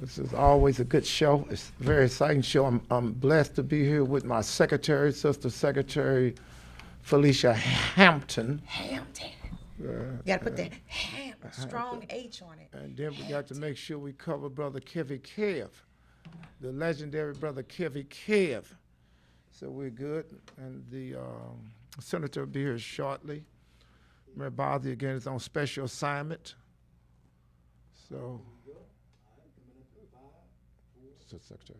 This is always a good show. It's a very exciting show. I'm blessed to be here with my secretary, Sister Secretary Felicia Hampton. Hampton. You got to put that strong H on it. And then we got to make sure we cover Brother Kevy Kev, the legendary Brother Kevy Kev. So we're good. And the senator will be here shortly. Mayor Bosley, again, is on special assignment. So, Secretary.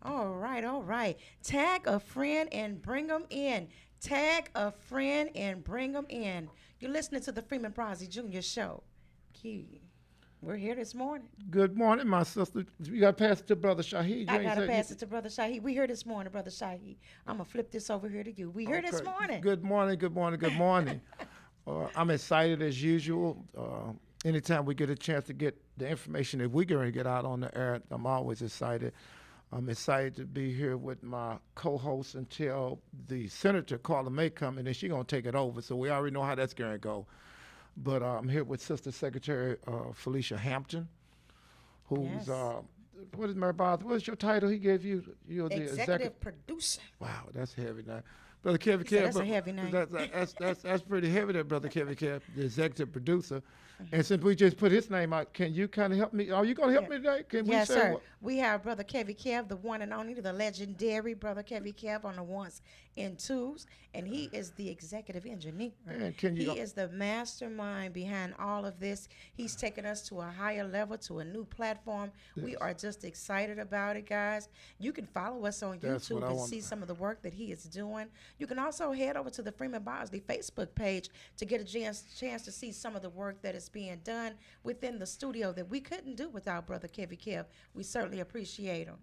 All right, all right. Tag a friend and bring them in. Tag a friend and bring them in. You're listening to the Freeman Bosley Jr. Show. Key. We're here this morning. Good morning, my sister. You got to pass it to Brother Shaheed. I got to pass it to Brother Shaheed. We here this morning, Brother Shaheed. I'm going to flip this over here to you. We here this morning. Good morning, good morning, good morning. I'm excited as usual. Anytime we get a chance to get the information that we're going to get out on the air, I'm always excited. I'm excited to be here with my co-host until the Senator Carla May come, and then she's going to take it over. So we already know how that's going to go. But I'm here with Sister Secretary Felicia Hampton, who's, Yes. What is Mayor Bob? What is your title he gave you? You're the Executive producer. Wow, that's heavy now. Brother Kevin He said Kev, that's a heavy name. That's pretty heavy there, Brother Kevin Kev, the executive producer. And since we just put his name out, can you kind of help me? Are you going to help me today? Can we Yes, say sir. what? We have Brother Kevy Kev, the one and only, the legendary Brother Kevy Kev on the ones and twos, and he is the executive engineer. And can you He is the mastermind behind all of this. He's taken us to a higher level, to a new platform. We Yes. are just excited about it, guys. You can follow us on That's what YouTube I and want. see some of the work that he is doing. You can also head over to the Freeman Bosley Facebook page to get a chance to see some of the work that is being done within the studio that we couldn't do without Brother Kevy Kev. We certainly appreciate him.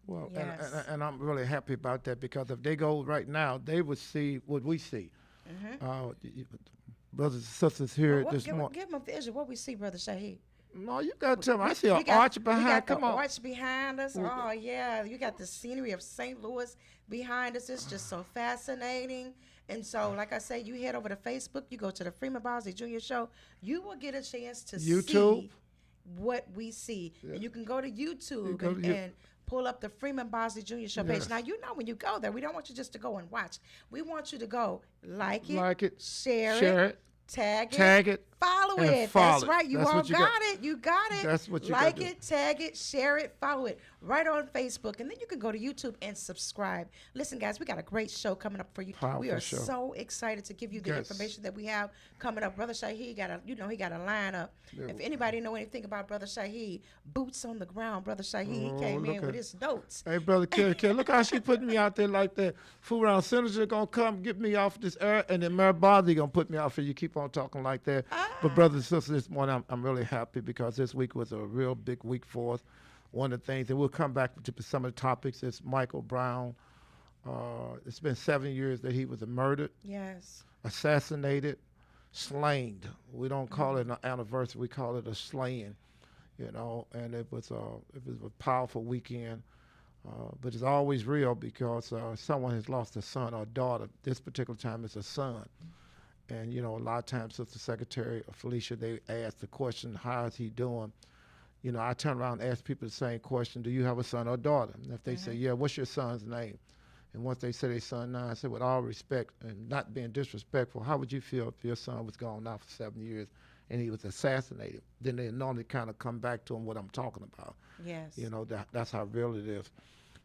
Well, Yes. and I'm really happy about that because if they go right now, they would see what we see. Brothers and sisters here this morning. Give him a visual. What we see, Brother Shaheed. No, you got to tell me. I see We an got- arch We behind. got Come the on. arch behind us. Oh, yeah. You got the scenery of St. Louis behind us. It's just so fascinating. And so, like I say, you head over to Facebook. You go to the Freeman Bosley Jr. Show. You will get a chance to YouTube. see what we see. And you can go to YouTube go to and pull up the Freeman Bosley Jr. Show page. Yes. Now, you know when you go there, we don't want you just to go and watch. We want you to go like Like it, share it, tag it, follow and it. follow That's it. right. You That's all what you got got. it. You got it. That's what you like gotta do. it, tag it, share it, follow it right on Facebook. And then you can go to YouTube and subscribe. Listen, guys, we got a great show coming up for you. We Powerful are show. so excited to give you the Yes. information that we have coming up. Brother Shaheed got he got a lineup. Yeah. If anybody know anything about Brother Shaheed, boots on the ground, Brother Shaheed, Oh, he came look in at- with his notes. Hey, Brother Kerry, look how she putting me out there like that. Fool around Senator going to come get me off this air, and then Mayor Bosley going to put me out for you. Keep on talking like that. But brothers and sisters, this morning I'm really happy because this week was a real big week for us. One of the things, and we'll come back to some of the topics, is Michael Brown. It's been 7 years that he was murdered, Yes. assassinated, slain. We don't call it an anniversary; we call it a slaying. You know, and it was a powerful weekend. But it's always real because someone has lost a son or daughter. This particular time, it's a son. And, you know, a lot of times, Sister Secretary Felicia, they ask the question, how is he doing? You know, I turn around and ask people the same question, do you have a son or daughter? And if they say, yeah, what's your son's name? And once they say their son now, I say, with all respect and not being disrespectful, how would you feel if your son was gone now for 7 years and he was assassinated? Then they normally kind of come back to him what I'm talking about. Yes. You know, that's how real it is.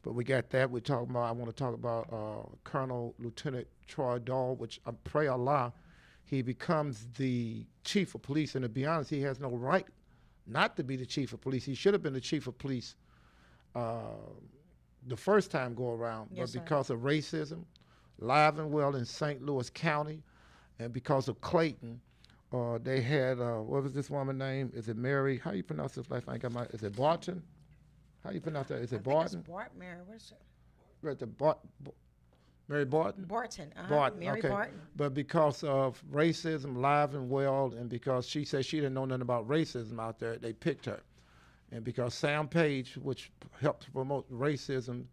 But we got that. We're talking about, I want to talk about Colonel Lieutenant Troy Dahl, which I pray Allah, he becomes the chief of police. And to be honest, he has no right not to be the chief of police. He should have been the chief of police the first time go around. Yes, but sir. because of racism, live and well in St. Louis County, and because of Clayton, they had, what was this woman's name? Is it Mary? How you pronounce this last name? Is it Barton? How you pronounce that? Is it Barton? Mary, what's it? Right, Mary Barton? Barton. Barton, Mary okay. Barton. But because of racism, live and well, and because she said she didn't know nothing about racism out there, they picked her. And because Sam Page, which helps promote racism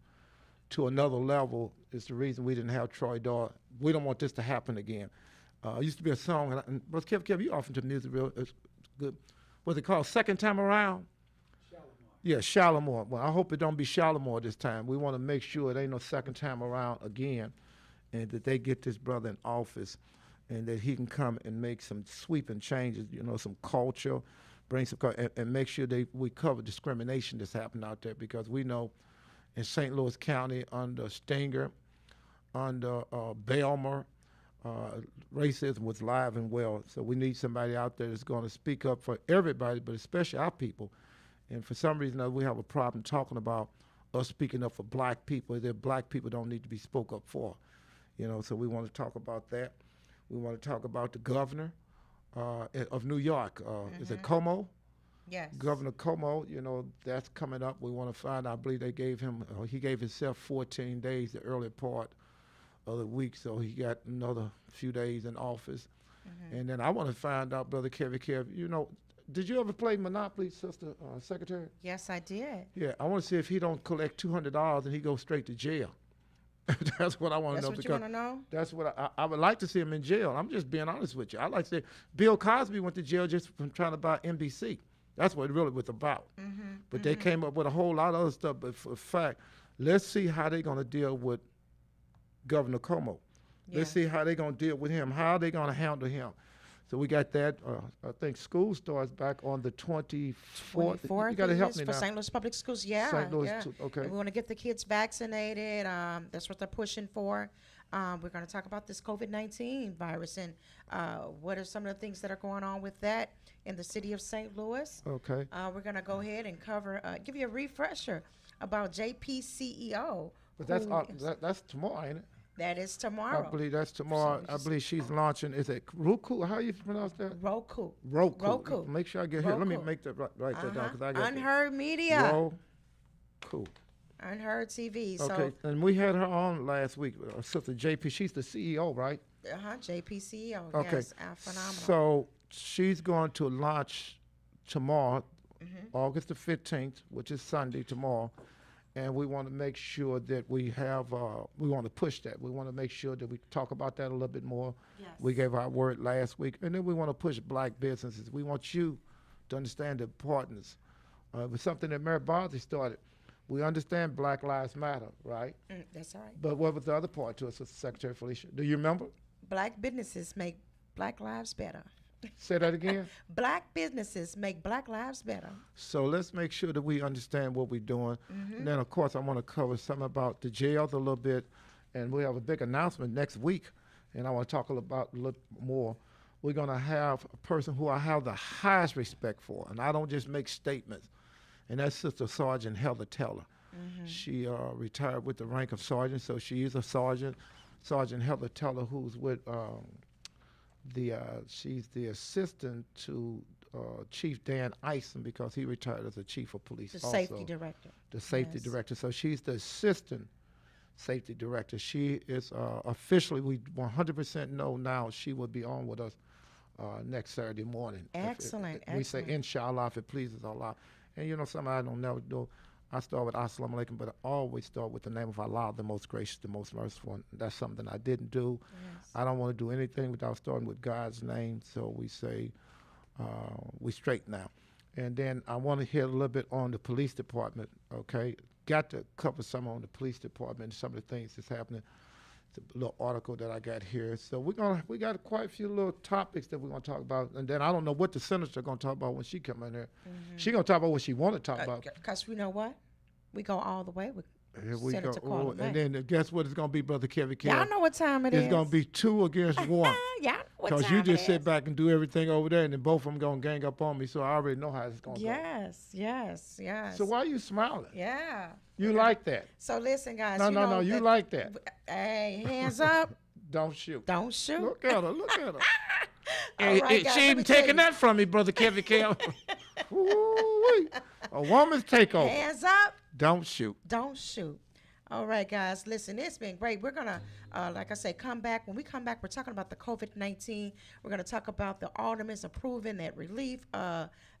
to another level, is the reason we didn't have Troy Dahl. We don't want this to happen again. It used to be a song, and Brother Kev, you often to music real it's good. What's it called? Second time around? Yeah, Shalimar. Well, I hope it don't be Shalimar this time. We want to make sure it ain't no second time around again, and that they get this brother in office, and that he can come and make some sweeping changes. Some culture, bring some and make sure we cover discrimination that's happening out there, because we know in St. Louis County under Stenger, under Belmer, racism was live and well. So we need somebody out there that's going to speak up for everybody, but especially our people. And for some reason, we have a problem talking about us speaking up for black people. That black people don't need to be spoke up for. So we want to talk about that. We want to talk about the governor of New York. Is it Como? Yes. Governor Como, that's coming up. We want to find out. I believe he gave himself 14 days, the early part of the week, so he got another few days in office. And then I want to find out, Brother Kev, did you ever play Monopoly, Sister Secretary? Yes, I did. Yeah, I want to see if he don't collect $200 and he goes straight to jail. That's what I want to know. That's what you want to know? That's what I would like to see him in jail. I'm just being honest with you. I like to say Bill Cosby went to jail just from trying to buy NBC. That's what it really was about. But they came up with a whole lot of other stuff. But for a fact, let's see how they're going to deal with Governor Como. Yeah. Let's see how they're going to deal with him. How are they going to handle him? So we got that. I think school starts back on the 24th. 24th. You got to help me for now. St. Louis Public Schools. Yeah. St. Louis, yeah. Okay. And we want to get the kids vaccinated. That's what they're pushing for. We're going to talk about this COVID-19 virus and what are some of the things that are going on with that in the city of St. Louis. Okay. We're going to go ahead and give you a refresher about JPCEO. But that's tomorrow, ain't it? That is tomorrow. I believe that's tomorrow. I believe she's launching. Is it Roku? How you pronounce that? Roku. Roku. Make sure I get here. Let me make that write that down, because I got Unheard Media. Roku. Unheard TV. Okay, and we had her on last week. Sister JP. She's the CEO, right? JPCEO. Okay. Yes, phenomenal. So she's going to launch tomorrow, August the 15th, which is Sunday tomorrow. And we want to make sure that we want to push that. We want to make sure that we talk about that a little bit more. Yes. We gave our word last week. And then we want to push black businesses. We want you to understand the importance. It was something that Mary Bosley started. We understand Black Lives Matter, right? That's right. But what was the other part to it, Sister Secretary Felicia? Do you remember? Black businesses make Black lives better. Say that again. Black businesses make Black lives better. So let's make sure that we understand what we're doing. And then, of course, I want to cover something about the jails a little bit. And we have a big announcement next week. And I want to talk about a little more. We're going to have a person who I have the highest respect for. And I don't just make statements. And that's Sister Sergeant Heather Teller. She retired with the rank of sergeant. So she is a sergeant. Sergeant Heather Teller, who's with... she's the assistant to Chief Dan Ison, because he retired as a chief of police. The safety director. The safety director. So she's the assistant safety director. She is officially, we 100% know now, she will be on with us next Saturday morning. Excellent. We say, inshallah, if it pleases Allah. And something I don't never do. I start with Assalamu alaikum, but I always start with the name of Allah, the most gracious, the most merciful. And that's something I didn't do. Yes. I don't want to do anything without starting with God's name. So we say, we straight now. And then I want to hear a little bit on the police department, okay? Got to cover some on the police department, some of the things that's happening. It's a little article that I got here. So we got quite a few little topics that we're going to talk about. And then I don't know what the senator going to talk about when she come in here. She going to talk about what she want to talk about. Because you know what? We go all the way with Here we Senator go. Carla May. And then guess what it's going to be, Brother Kevin? Y'all know what time it is. It's going to be 2 against 1. Y'all know what time Because you just it sit is. back and do everything over there, and then both of them going to gang up on me, so I already know how it's going to go. Yes. So why are you smiling? Yeah. You like that? So listen, guys. No, you like that. Hey, hands up. Don't shoot. Don't shoot. Look at her. All right, guys, she let ain't me tell taking you. that from me, Brother Kevin. Ooh-wee. A woman's takeover. Hands up. Don't shoot. Don't shoot. All right, guys. Listen, it's been great. We're gonna, like I said, come back. When we come back, we're talking about the COVID-19. We're gonna talk about the alderman's approving that relief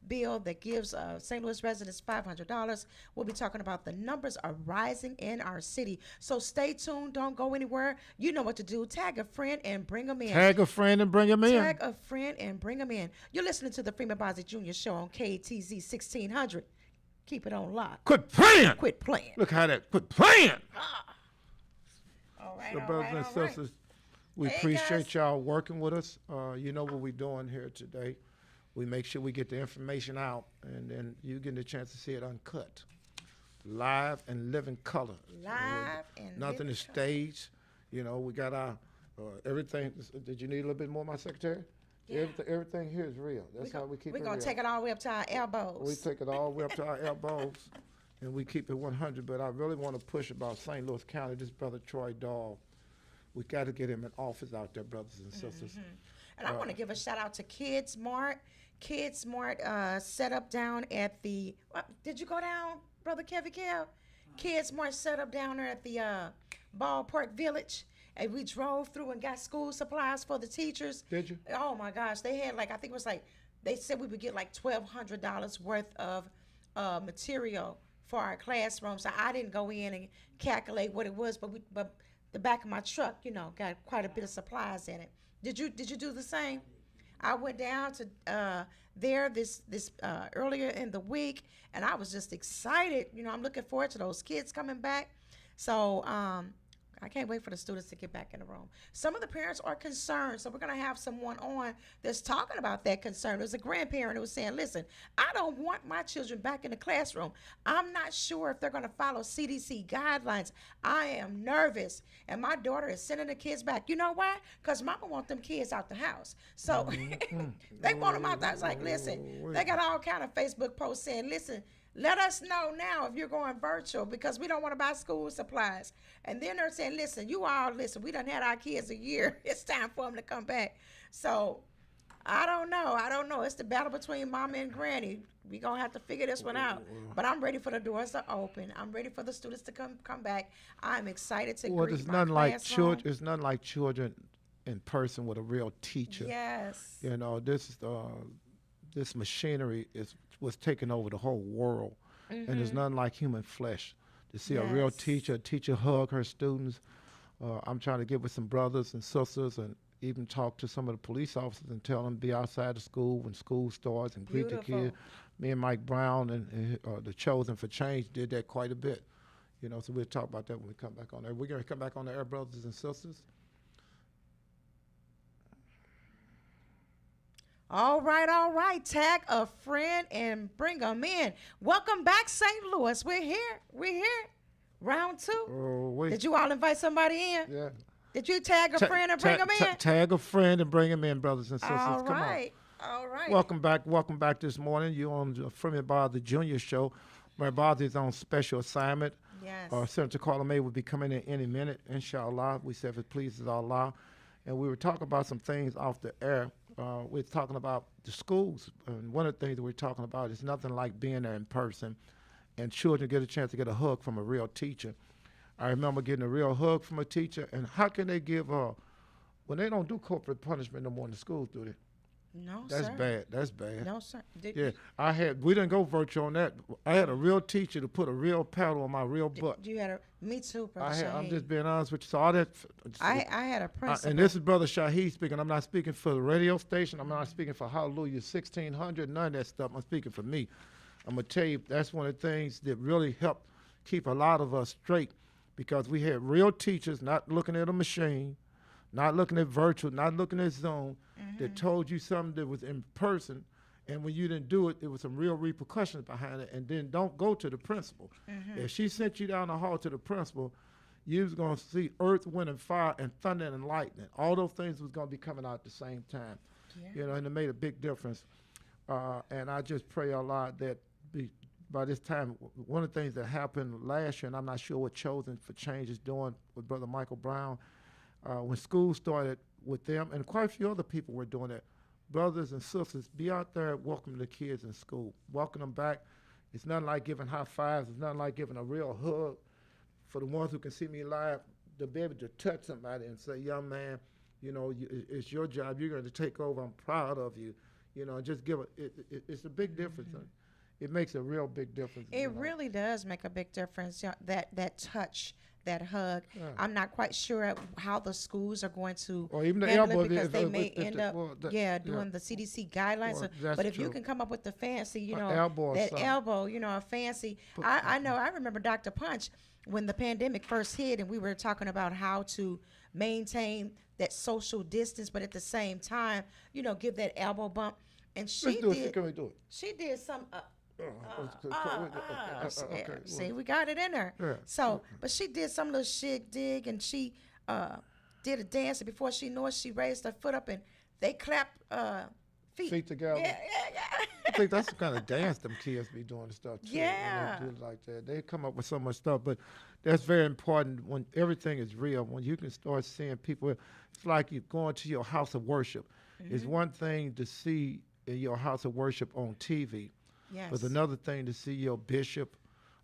bill that gives St. Louis residents $500. We'll be talking about the numbers are rising in our city. So stay tuned. Don't go anywhere. You know what to do. Tag a friend and bring them in. Tag a friend and bring them in. Tag a friend and bring them in. You're listening to the Freeman Bosley Jr. Show on KTZ 1600. Keep it on lock. Quit playing. Quit playing. Look how that. Quit playing. All right, So, all brothers right, and all right. sisters, we Hey, appreciate guys. y'all working with us. You know what we're doing here today. We make sure we get the information out, and then you get a chance to see it uncut, live and living color. Live and Nothing living is color. staged. You know, we got our everything. Did you need a little bit more, my secretary? Yeah. Everything here is real. That's how we keep We're it going real. to take it all the way up to our elbows. We take it all the way up to our elbows, and we keep it 100. But I really want to push about St. Louis County. This brother Troy Dahl, we got to get him in office out there, brothers and sisters. And I want to give a shout out to Kids Mart. Kids Mart set up down at the. Did you go down, Brother Kevin Kev? Kids Mart set up down there at the Ballpark Village. And we drove through and got school supplies for the teachers. Did you? Oh my gosh, they had like, I think it was like, they said we would get like $1,200 worth of material for our classroom. So I didn't go in and calculate what it was, but the back of my truck, you know, got quite a bit of supplies in it. Did you do the same? I went down to there this earlier in the week, and I was just excited. You know, I'm looking forward to those kids coming back. So I can't wait for the students to get back in the room. Some of the parents are concerned, so we're going to have someone on that's talking about that concern. There's a grandparent who was saying, listen, I don't want my children back in the classroom. I'm not sure if they're going to follow CDC guidelines. I am nervous, and my daughter is sending the kids back. You know why? Because mama wants them kids out the house. So they want them out the house. Like, listen, they got all kind of Facebook posts saying, listen, let us know now if you're going virtual because we don't want to buy school supplies. And then they're saying, listen, you all listen, we done had our kids a year. It's time for them to come back. So I don't know. It's the battle between mama and granny. We going to have to figure this one out. But I'm ready for the doors to open. I'm ready for the students to come back. I'm excited to Well, greet there's my nothing like classroom. children. It's nothing like children in person with a real teacher. Yes. You know, this machinery was taking over the whole world, and there's nothing like human flesh. To see a real Yes. teacher hug her students. I'm trying to get with some brothers and sisters, and even talk to some of the police officers and tell them to be outside the school when school starts and greet the Beautiful. kids. Me and Mike Brown and the Chosen for Change did that quite a bit. You know, so we'll talk about that when we come back on there. We're going to come back on the air, brothers and sisters. All right. Tag a friend and bring them in. Welcome back, St. Louis. We're here. Round 2. Oh, wait. Did you all invite somebody in? Yeah. Did you tag a friend and bring them in? Tag a friend and bring them in, brothers and sisters. All Come right. All right. on. Welcome back this morning. You're on the Freeman Bosley Jr. Show. Where Bosley is on special assignment. Yes. Senator Carla May will be coming in any minute, inshallah. We said if it pleases Allah. And we were talking about some things off the air. We're talking about the schools. And one of the things that we're talking about is nothing like being there in person. And children get a chance to get a hug from a real teacher. I remember getting a real hug from a teacher. And how can they give when they don't do corporate punishment no more in the schools, do they? No, That's sir. bad. That's bad. No, sir. Yeah, we didn't go virtual on that. I had a real teacher to put a real paddle on my real butt. You had me too, Brother I'm Shaheed. just being honest with you. So all that. I had a principal. And this is Brother Shaheed speaking. I'm not speaking for the radio station. I'm not speaking for Hallelujah 1600. None of that stuff. I'm speaking for me. I'm going to tell you, that's one of the things that really helped keep a lot of us straight because we had real teachers not looking at a machine, not looking at virtual, not looking at Zoom, that told you something that was in person. And when you didn't do it, there was some real repercussions behind it. And then don't go to the principal. If she sent you down the hall to the principal, you was going to see earth, wind, and fire, and thunder and lightning. All those things was going to be coming out at the same time. Yeah. You know, and it made a big difference. And I just pray a lot that by this time, one of the things that happened last year, and I'm not sure what Chosen for Change is doing with Brother Michael Brown, when school started with them, and quite a few other people were doing it. Brothers and sisters, be out there welcoming the kids in school. Welcome them back. It's nothing like giving high fives. It's nothing like giving a real hug for the ones who can see me live, to be able to touch somebody and say, young man, it's your job. You're going to take over. I'm proud of you. Just give it's a big difference. It makes a real big difference. It really does make a big difference. That touch, that hug. Yeah. I'm not quite sure how the schools are going to Or even the handle elbow, it because they may if end up doing the CDC guidelines. Well, that's but if you true. can come up with the fancy, elbow or that something. elbow, a fancy. I know. I remember Dr. Punch when the pandemic first hit, and we were talking about how to maintain that social distance, but at the same time, give that elbow bump. And she Let's do did. it. Can we do it? She did some. Okay. See, we got it in there. Yeah. So, but she did some little shit dig, and she did a dance, and before she knew it, she raised her foot up, and they clapped feet Together. Yeah. I think that's the kind of dance them kids be doing and stuff too. Yeah. When they do it like that. They come up with so much stuff, but that's very important when everything is real. When you can start seeing people, it's like you going to your house of worship. It's one thing to see in your house of worship on TV. Yes. But another thing to see your bishop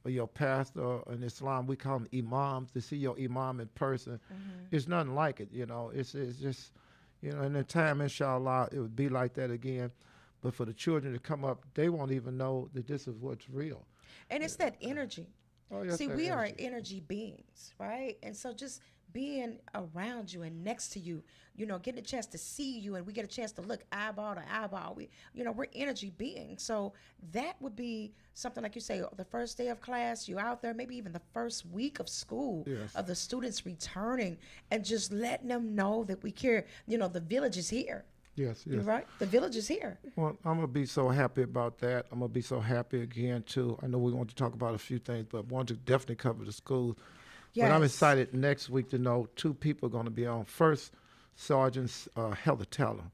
or your pastor in Islam, we call them imams, to see your imam in person, it's nothing like it, It's just, in the time, inshallah, it would be like that again. But for the children to come up, they won't even know that this is what's real. And it's that energy. Oh, yes, See, that we are energy. energy beings, right? And so just being around you and next to you, getting a chance to see you, and we get a chance to look eyeball to eyeball. We're energy beings. So that would be something like you say, the first day of class, you out there, maybe even the first week of school, Yes. of the students returning, and just letting them know that we care. The village is here. Yes, You're yes. right. The village is here. Well, I'm going to be so happy about that. I'm going to be so happy again, too. I know we want to talk about a few things, but I want to definitely cover the schools. But I'm Yes. excited next week to know 2 people are going to be on. First, Sergeant Heather Teller.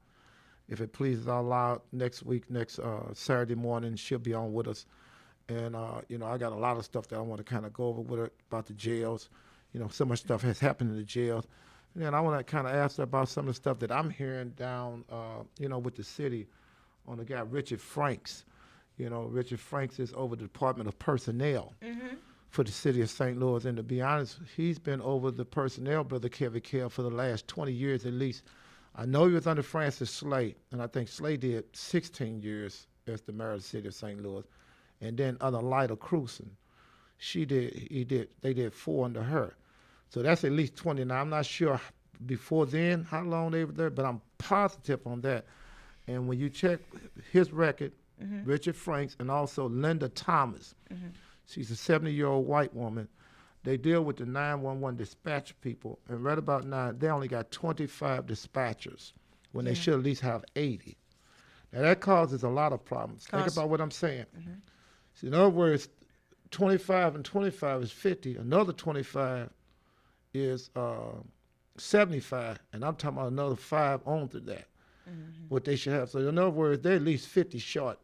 If it pleases Allah, next Saturday morning, she'll be on with us. And, I got a lot of stuff that I want to kind of go over with her about the jails. So much stuff has happened in the jails. And then I want to kind of ask her about some of the stuff that I'm hearing down, with the city on the guy, Richard Franks. Richard Franks is over the Department of Personnel for the city of St. Louis. And to be honest, he's been over the personnel, Brother Kevin Kell, for the last 20 years at least. I know he was under Francis Slade, and I think Slade did 16 years as the mayor of the city of St. Louis. And then under Lyda Cruson, they did 4 under her. So that's at least 20. Now, I'm not sure before then how long they were there, but I'm positive on that. And when you check his record, Richard Franks, and also Linda Thomas, she's a 70-year-old white woman. They deal with the 911 dispatch people, and right about now, they only got 25 dispatchers when they should at least have 80. Now, that causes a lot of problems. Think about what I'm saying. See, in other words, 25 and 25 is 50. Another 25 is 75, and I'm talking about another 5 onto that, what they should have. So in other words, they're at least 50 short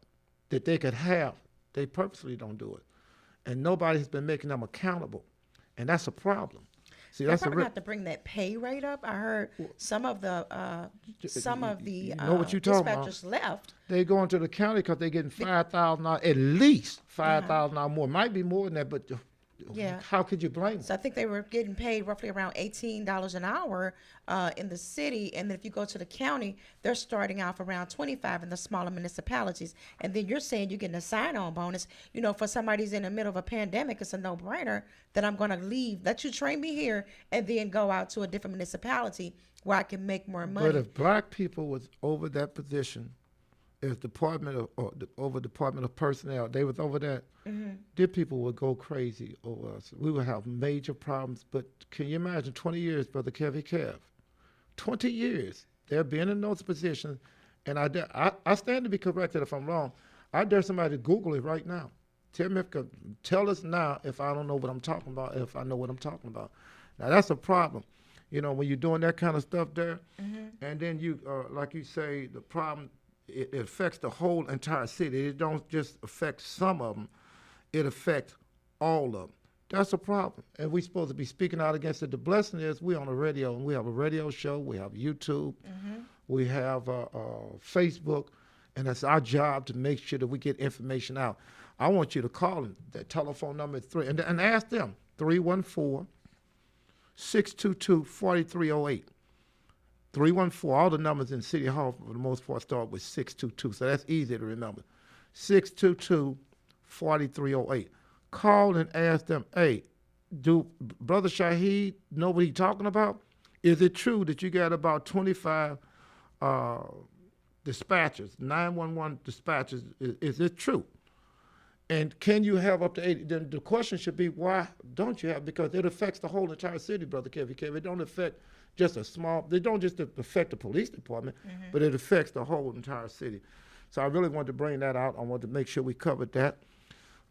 that they could have. They purposely don't do it. And nobody has been making them accountable, and that's a problem. See, They're that's probably have to bring that pay rate up. I heard some of the you know what you're talking about. dispatchers left. They go into the county because they're getting $5,000, at least $5,000 more. Might be more than that, but Yeah. how could you blame them? So I think they were getting paid roughly around $18 an hour in the city, and then if you go to the county, they're starting off around 25 in the smaller municipalities. And then you're saying you're getting a sign-on bonus. For somebody who's in the middle of a pandemic, it's a no-brainer that I'm going to leave, let you train me here, and then go out to a different municipality where I can make more money. But if black people was over that position, as Department of Personnel, they was over that, their people would go crazy over us. We would have major problems. But can you imagine 20 years, Brother Kevin Kev? 20 years. They're being in those positions. And I stand to be corrected if I'm wrong. I dare somebody to Google it right now. Tell us now if I don't know what I'm talking about, if I know what I'm talking about. Now, that's a problem. When you're doing that kind of stuff there, and then you, like you say, the problem, it affects the whole entire city. It don't just affect some of them. It affects all of them. That's a problem. And we're supposed to be speaking out against it. The blessing is we're on the radio, and we have a radio show. We have YouTube. We have Facebook. And it's our job to make sure that we get information out. I want you to call them. That telephone number is 3. And ask them, 314-888-5800. 622-4308. 314, all the numbers in City Hall for the most part start with 622, so that's easy to remember. 622-4308. Call and ask them, hey, do Brother Shaheed know what he's talking about? Is it true that you got about 25 dispatchers, 911 dispatchers? Is it true? And can you have up to 80? Then the question should be, why don't you have? Because it affects the whole entire city, Brother Kevin. It don't affect just a small, they don't just affect the police department, but it affects the whole entire city. So I really wanted to bring that out. I wanted to make sure we covered that.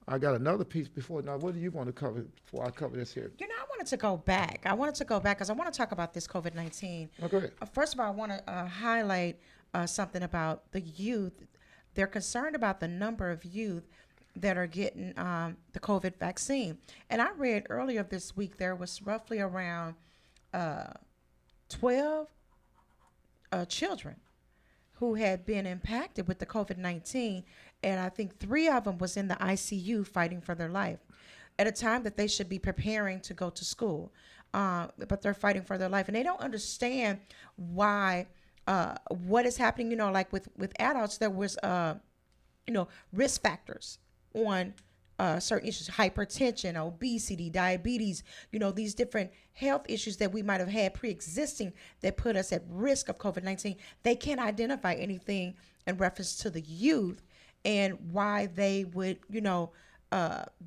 I got another piece before. Now, what do you want to cover before I cover this here? You know, I wanted to go back because I want to talk about this COVID-19. Okay. First of all, I want to highlight something about the youth. They're concerned about the number of youth that are getting the COVID vaccine. And I read earlier this week there was roughly around 12 children who had been impacted with the COVID-19, and I think 3 of them was in the ICU fighting for their life at a time that they should be preparing to go to school, but they're fighting for their life, and they don't understand why, what is happening. You know, like with adults, there was, risk factors on certain issues, hypertension, obesity, diabetes, these different health issues that we might have had pre-existing that put us at risk of COVID-19. They can't identify anything in reference to the youth and why they would,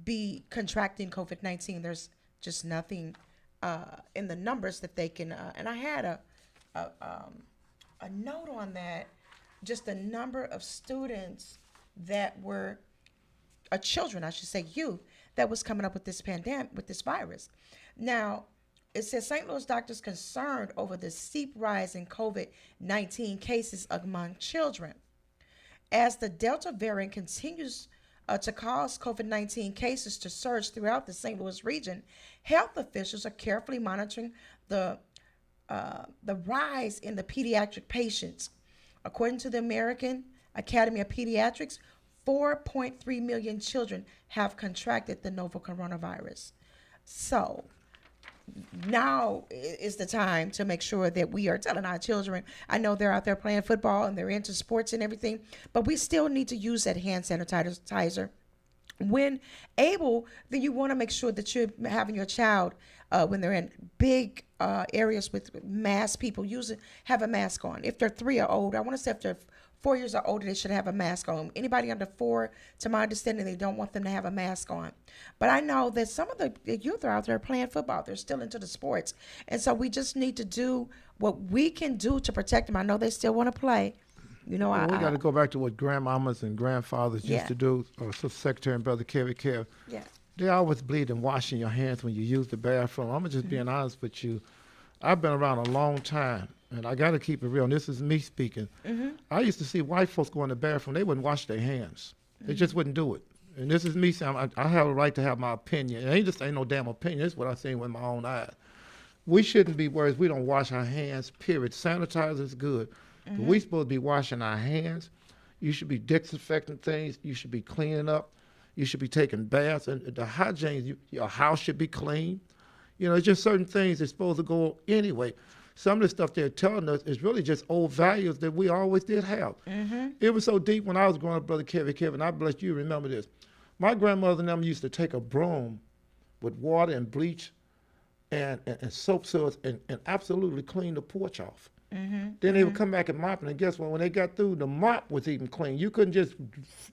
be contracting COVID-19. There's just nothing in the numbers that they can, and I had a note on that, just the number of students that were children, I should say youth, that was coming up with this pandemic, with this virus. Now, it says St. Louis doctors concerned over the steep rise in COVID-19 cases among children. As the Delta variant continues to cause COVID-19 cases to surge throughout the St. Louis region, health officials are carefully monitoring the rise in the pediatric patients. According to the American Academy of Pediatrics, 4.3 million children have contracted the novel coronavirus. So now is the time to make sure that we are telling our children. I know they're out there playing football and they're into sports and everything, but we still need to use that hand sanitizer. When able, then you want to make sure that you're having your child, when they're in big areas with mass people, have a mask on. If they're 3 or older, I want to say if they're 4 years or older, they should have a mask on. Anybody under 4, to my understanding, they don't want them to have a mask on. But I know that some of the youth are out there playing football. They're still into the sports. And so we just need to do what we can do to protect them. I know they still want to play. We got to go back to what grandmamas and grandfathers used to do, or Secretary and Brother Kerry. Yeah. They always believe in washing your hands when you use the bathroom. I'm just being honest with you. I've been around a long time, and I got to keep it real. And this is me speaking. I used to see white folks go in the bathroom. They wouldn't wash their hands. They just wouldn't do it. And this is me saying I have a right to have my opinion. It ain't no damn opinion. It's what I've seen with my own eyes. We shouldn't be worried. We don't wash our hands, period. Sanitizer is good. But we supposed to be washing our hands. You should be disinfecting things. You should be cleaning up. You should be taking baths. And the hygiene, your house should be clean. It's just certain things that's supposed to go anyway. Some of the stuff they're telling us is really just old values that we always did have. It was so deep when I was growing up, Brother Kevin, I bless you remember this. My grandmother and them used to take a broom with water and bleach and soap suds and absolutely clean the porch off. Then they would come back and mop it, and guess what? When they got through, the mop was even clean. You couldn't just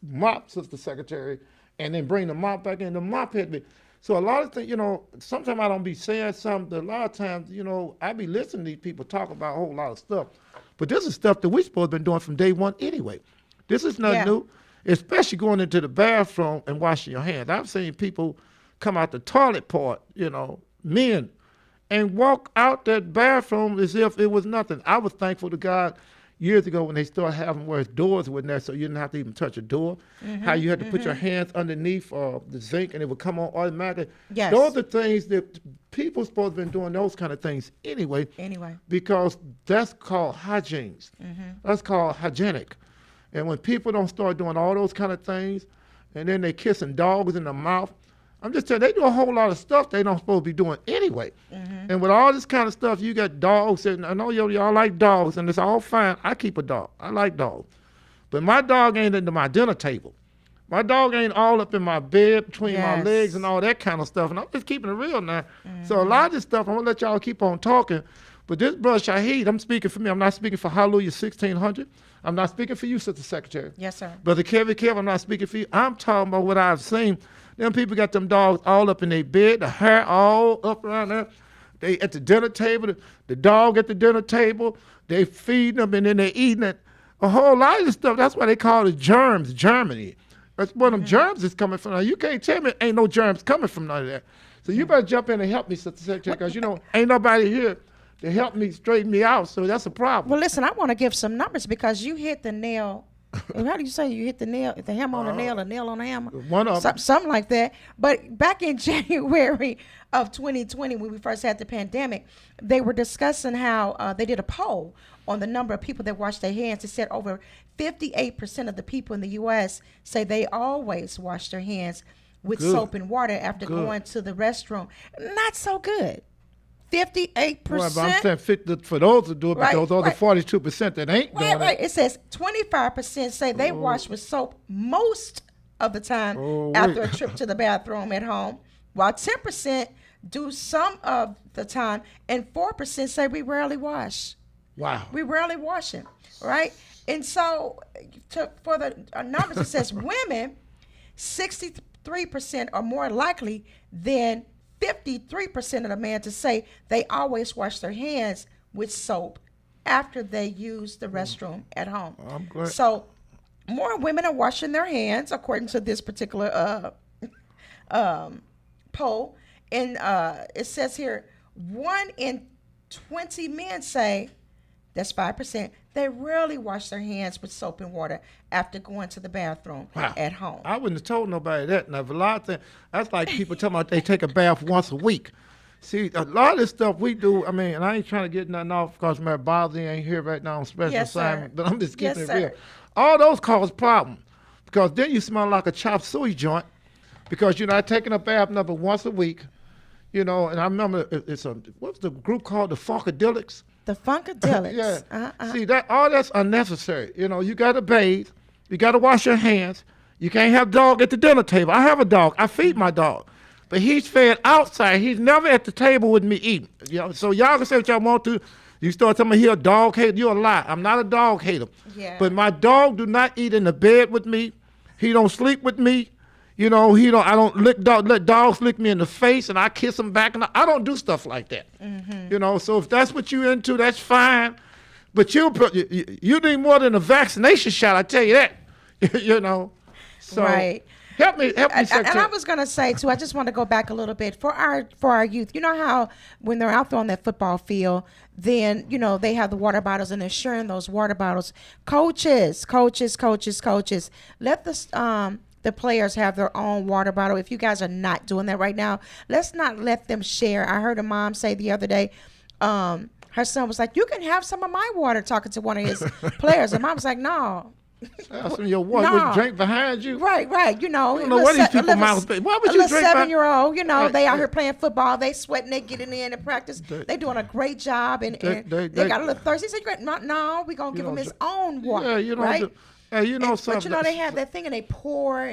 mop, Sister Secretary, and then bring the mop back in. The mop had to be. So a lot of things, sometimes I don't be saying something. A lot of times, I be listening to these people talk about a whole lot of stuff. But this is stuff that we supposed to been doing from day one anyway. This is nothing new, especially going into the bathroom and washing your hands. I've seen people come out the toilet part, men, and walk out that bathroom as if it was nothing. I was thankful to God years ago when they started having where doors were in there so you didn't have to even touch a door, how you had to put your hands underneath the zinc and it would come on automatically. Yes. Those are things that people supposed to been doing those kind of things anyway. Because that's called hygiene. That's called hygienic. And when people don't start doing all those kind of things and then they kissing dogs in the mouth, I'm just telling you, they do a whole lot of stuff they don't supposed to be doing anyway. And with all this kind of stuff, you got dogs, and I know y'all like dogs, and it's all fine. I keep a dog. I like dogs. But my dog ain't into my dinner table. My dog ain't all up in my bed between my legs and all that kind of stuff. And I'm just keeping it real now. So a lot of this stuff, I'm going to let y'all keep on talking. But this brother Shaheed, I'm speaking for me. I'm not speaking for Hallelujah 1600. I'm not speaking for you, Sister Secretary. Yes, sir. Brother Kev, I'm not speaking for you. I'm talking about what I've seen. Them people got them dogs all up in their bed, the hair all up around there. They at the dinner table, the dog at the dinner table, they feeding them and then they eating it. A whole lot of this stuff, that's why they call it germs, Germany. That's where them germs is coming from. Now, you can't tell me ain't no germs coming from none of that. So you better jump in and help me, Sister Secretary, because, ain't nobody here to help me straighten me out, so that's a problem. Well, listen, I want to give some numbers because you hit the nail. How do you say you hit the nail? The hammer on the nail, a nail on the hammer? One of them. Something like that. But back in January of 2020, when we first had the pandemic, they were discussing how they did a poll on the number of people that wash their hands. It said over 58% of the people in the U.S. say they always wash their hands with soap and water after going to the restroom. Not so good. 58%. Well, but I'm saying fit for those to do it, because those other 42% that ain't doing it. It says 25% say they wash with soap most of the time after a trip to the bathroom at home, while 10% do some of the time, and 4% say we rarely wash. Wow. We rarely wash it, right? And so for the numbers, it says women, 63% are more likely than 53% of the men to say they always wash their hands with soap after they use the restroom at home. I'm glad. So more women are washing their hands, according to this particular poll. And it says here, 1 in 20 men say, that's 5%, they rarely wash their hands with soap and water after going to the bathroom at home. I wouldn't have told nobody that. Now, a lot of things, that's like people talking about they take a bath once a week. See, a lot of this stuff we do, I mean, and I ain't trying to get nothing off because Mary Bosley ain't here right now on special assignment, but I'm just keeping it real. All those cause problems, because then you smell like a chop suey joint, because you're not taking a bath number once a week, and I remember what's the group called, the Funkadelics? The Funkadelics. Yeah. See, all that's unnecessary. You got to bathe. You got to wash your hands. You can't have dog at the dinner table. I have a dog. I feed my dog. But he's fed outside. He's never at the table with me eating. So y'all can say what y'all want to. You start telling me he a dog hater, you're a lie. I'm not a dog hater. Yeah. But my dog do not eat in the bed with me. He don't sleep with me. I don't let dogs lick me in the face and I kiss them back. And I don't do stuff like that. So if that's what you into, that's fine. But you need more than a vaccination shot, I tell you that. So right. Help me, Secretary. And I was going to say, too, I just want to go back a little bit for our youth. You know how when they're out there on that football field, then, they have the water bottles and they're sharing those water bottles. Coaches, let the players have their own water bottle. If you guys are not doing that right now, let's not let them share. I heard a mom say the other day, her son was like, you can have some of my water, talking to one of his players. And mom was like, no. Some of your water would drink behind you. Right. I don't know what these people mouths. Why would you drink? 7-year-old, they out here playing football. They sweating. They getting in and practice. They doing a great job, and they got a little thirsty. He said, "No, we gonna give him his own water." Yeah, right? Something. But they have that thing, and they pour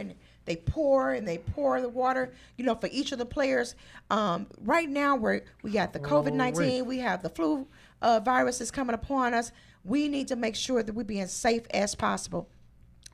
the water. For each of the players. Right now, we got the COVID-19. We have the flu virus is coming upon us. We need to make sure that we're being safe as possible.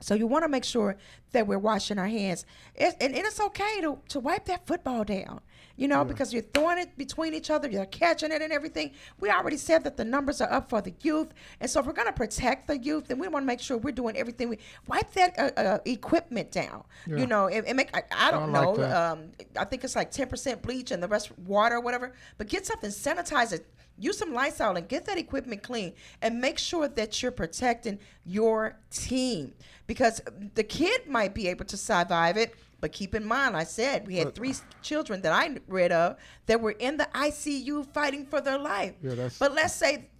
So you want to make sure that we're washing our hands. And it's okay to wipe that football down, because you're throwing it between each other, you're catching it and everything. We already said that the numbers are up for the youth. And so if we're going to protect the youth, then we want to make sure we're doing everything. We wipe that equipment down, and make, I don't know. Like I think it's like 10% bleach and the rest water or whatever. But get something, sanitize it. Use some Lysol and get that equipment clean and make sure that you're protecting your team, because the kid might be able to survive it. But keep in mind, I said we had 3 children that I read of that were in the ICU fighting for their life. Yeah, but let's say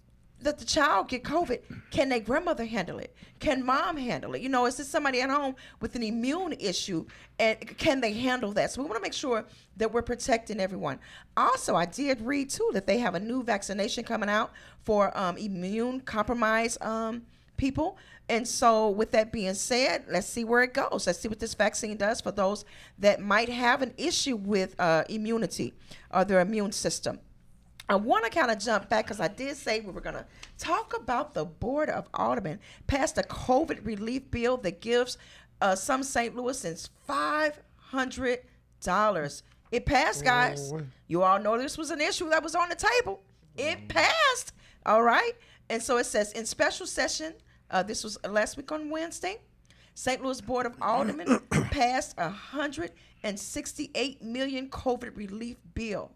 let the child get COVID, can their grandmother handle it? Can mom handle it? You know, is this somebody at home with an immune issue, and can they handle that? So we want to make sure that we're protecting everyone. Also, I did read too that they have a new vaccination coming out for immune compromised people. And so with that being said, let's see where it goes. Let's see what this vaccine does for those that might have an issue with immunity or their immune system. I want to kind of jump back because I did say we were going to talk about the Board of Aldermen passed a COVID relief bill that gives some St. Louisans $500. It passed, guys. You all know this was an issue that was on the table. It passed. All right. And so it says in special session, this was last week on Wednesday, St. Louis Board of Aldermen passed a $168 million COVID relief bill.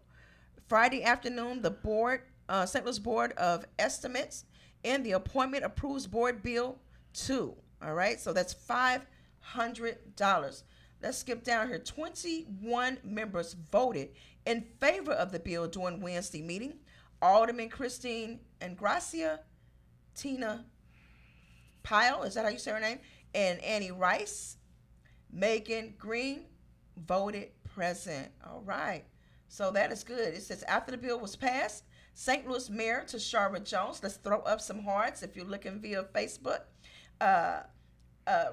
Friday afternoon, the board, St. Louis Board of Estimates, and the appointment approves Board Bill 2. All right, so that's $500. Let's skip down here. 21 members voted in favor of the bill during Wednesday meeting. Alderman Christine and Gracia, Tina Pyle, is that how you say her name? And Annie Rice, Megan Green voted present. All right. So that is good. It says after the bill was passed, St. Louis Mayor Tashara Jones, let's throw up some hearts if you're looking via Facebook,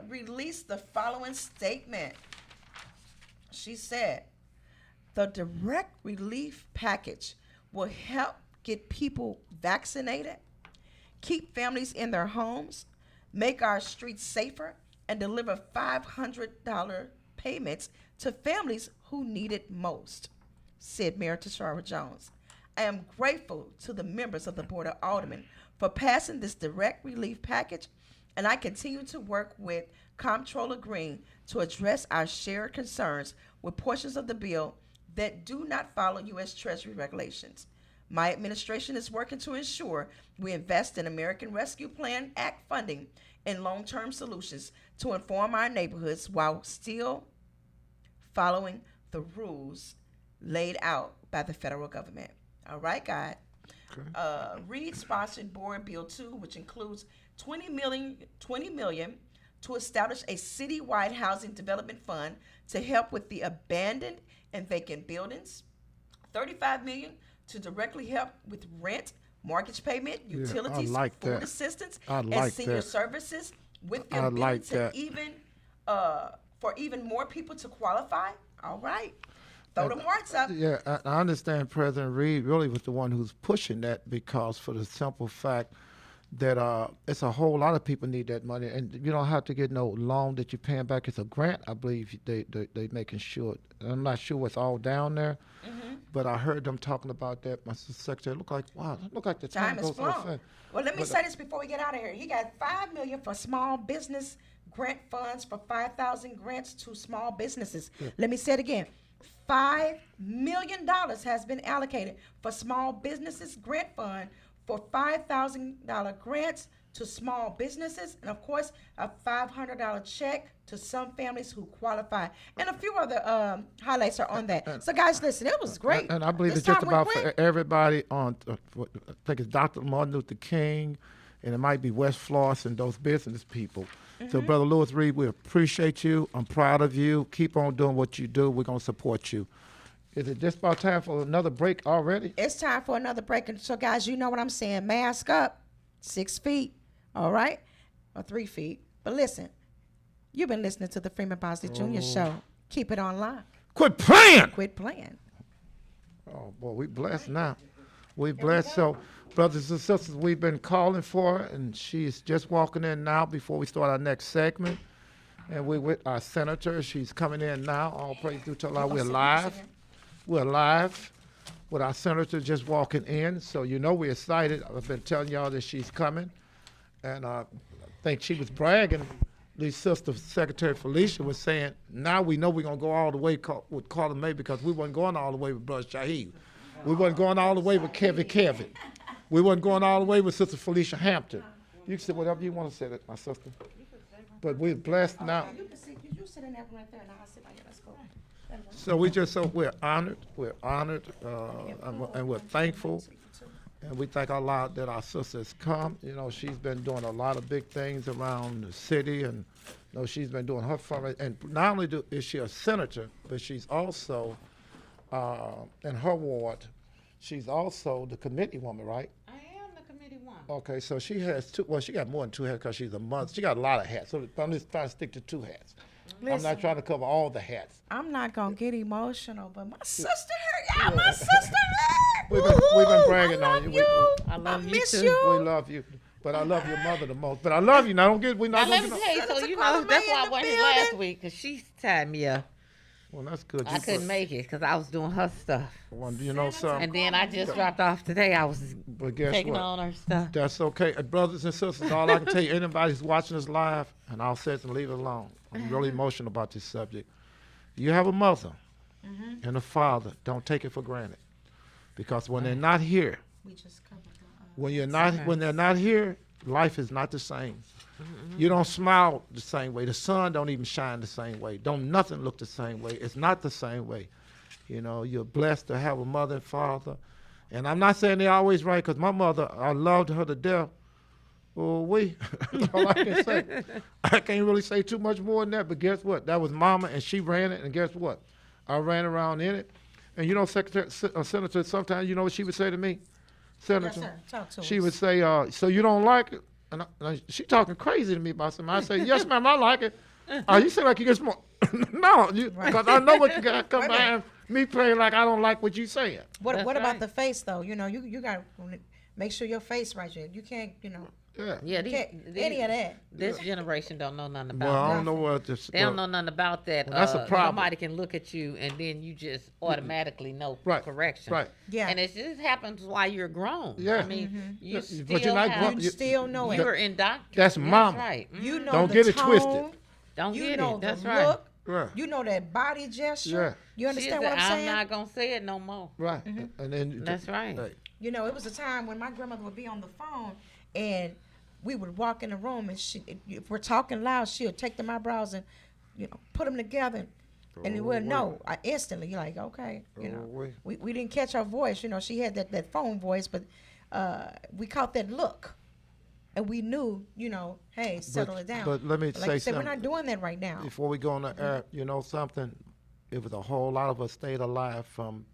released the following statement. She said, the direct relief package will help get people vaccinated, keep families in their homes, make our streets safer, and deliver $500 payments to families who need it most, said Mayor Tashara Jones. I am grateful to the members of the Board of Aldermen for passing this direct relief package, and I continue to work with Comptroller Green to address our shared concerns with portions of the bill that do not follow U.S. Treasury regulations. My administration is working to ensure we invest in American Rescue Plan Act funding and long-term solutions to inform our neighborhoods while still following the rules laid out by the federal government. All right, God. Okay. Reid-sponsored Board Bill 2, which includes $20 million to establish a citywide housing development fund to help with the abandoned and vacant buildings, $35 million to directly help with rent, mortgage payment, utilities, food assistance, and senior services, with the ability to even for even more people to qualify. All right. Throw them hearts up. Yeah, I understand President Reid really was the one who's pushing that, because for the simple fact that it's a whole lot of people need that money, and you don't have to get no loan that you're paying back. It's a grant, I believe they making sure. I'm not sure what's all down there, but I heard them talking about that. My secretary look like the time is goes flown. so fast. Well, let me say this before we get out of here. He got $5 million for small business grant funds for 5,000 grants to small businesses. Yeah. Let me say it again. $5 million has been allocated for small businesses grant fund for $5,000 grants to small businesses, and of course a $500 check to some families who qualify, and a few other highlights are on that. So guys, listen, it was great. And I believe it's just about for everybody on, I think it's Dr. Martin Luther King, and it might be West Floss and those business people. So Brother Louis Reid, we appreciate you. I'm proud of you. Keep on doing what you do. We're going to support you. Is it just about time for another break already? It's time for another break. And so, guys, you know what I'm saying. Mask up, 6 feet, all right? Or 3 feet. But listen, you've been listening to the Freeman Bosley Jr. Show. Keep it online. Quit playing. Quit playing. Oh, boy, we blessed now. We blessed. So, brothers and sisters, we've been calling for her, and she's just walking in now before we start our next segment. And we're with our senator. She's coming in now. All praise due to Allah. We're live. We're live with our senator just walking in. So you know we're excited. I've been telling y'all that she's coming. And I think she was bragging. The sister Secretary Felicia was saying, now we know we're going to go all the way with Carla May, because we weren't going all the way with Brother Shaheed. We weren't going all the way with Kevin. We weren't going all the way with Sister Felicia Hampton. You can say whatever you want to say, that, my sister. But we're blessed now. You sit in that right there, and I'll sit right here. Let's go. So we're honored, and we're thankful And we thank Allah that our sister has come. You know, she's been doing a lot of big things around the city, and you know, she's been doing her fundraising. And not only is she a senator, but she's also, in her ward, she's also the committee woman, right? I am the committee woman. Okay, so she has two. Well, she got more than two hats because she's a mother. She got a lot of hats. So I'm just trying to stick to two hats. I'm Listen, not trying to cover all the hats. I'm not gonna get emotional, but my sister hurt. Yeah, my sister hurt. We've been bragging I on love you. you. I love you miss too. you. We love you, but I love your mother the most. But I love you. Now don't get. We're Now not let gonna me get. tell you, so Senator you Carla know that's May why in I the wasn't here last building. week because she tied me up. Well, that's good. I couldn't make it because I was doing her stuff, Well, you know something. and then I just dropped off today. I was But guess taking what? on her stuff. That's okay. Brothers and sisters, all I can tell you, anybody who's watching us live, and I'll say it and leave it alone. I'm really emotional about this subject. You have a mother and a father. Don't take it for granted. Because when they're not here, We just covered the. when they're not here, life is not the same. You don't smile the same way. The sun don't even shine the same way. Don't nothing look the same way. It's not the same way. You know, you're blessed to have a mother and father. And I'm not saying they're always right, because my mother, I loved her to death. Oh, that's all I can say. I can't really say too much more than that, but guess what? That was mama, and she ran it, and guess what? I ran around in it. And you know, Senator, sometimes you know what she would say to me? Senator, Yes, sir. Talk to she us. would say, so you don't like it? And she talking crazy to me about something. I say, yes, ma'am, I like it. You seem like you get smart. No, because I know what you got to come Wait a minute. behind me playing like I don't like what you saying. What That's about right. the face though? You know, you got to make sure your face right. You can't, you know, Yeah. Yeah, can't, any of that. This generation don't know nothing Well, about I that. don't know what this. They don't know nothing about that. Well, that's a problem. Somebody can look at you and then you just automatically know Right, correction. right. Yeah. And it just happens while you're grown. Yeah. I mean, you Yeah, still but you're not have, grown- You still know it. you're indoctrinated. That's mama. right. Mhm. You know Don't the get it tone, twisted. Don't You get know it. the That's right. look. Right. You know that body gesture. Yeah. You understand She what said, I'm saying? not gonna say it no more. Right. And then That's right. Hey, You know, it was a time when my grandmother would be on the phone and we would walk in the room and if we're talking loud, she'll take the eyebrows and, you know, put them together. And it would know instantly. You're like, okay, you know, we didn't catch her voice. You know, she had that phone voice, but we caught that look. And we knew, you know, hey, settle it down. But let me Like say you said, we're something. not doing that right now. Before we go on the air, you know something? It was a whole lot of us stayed alive from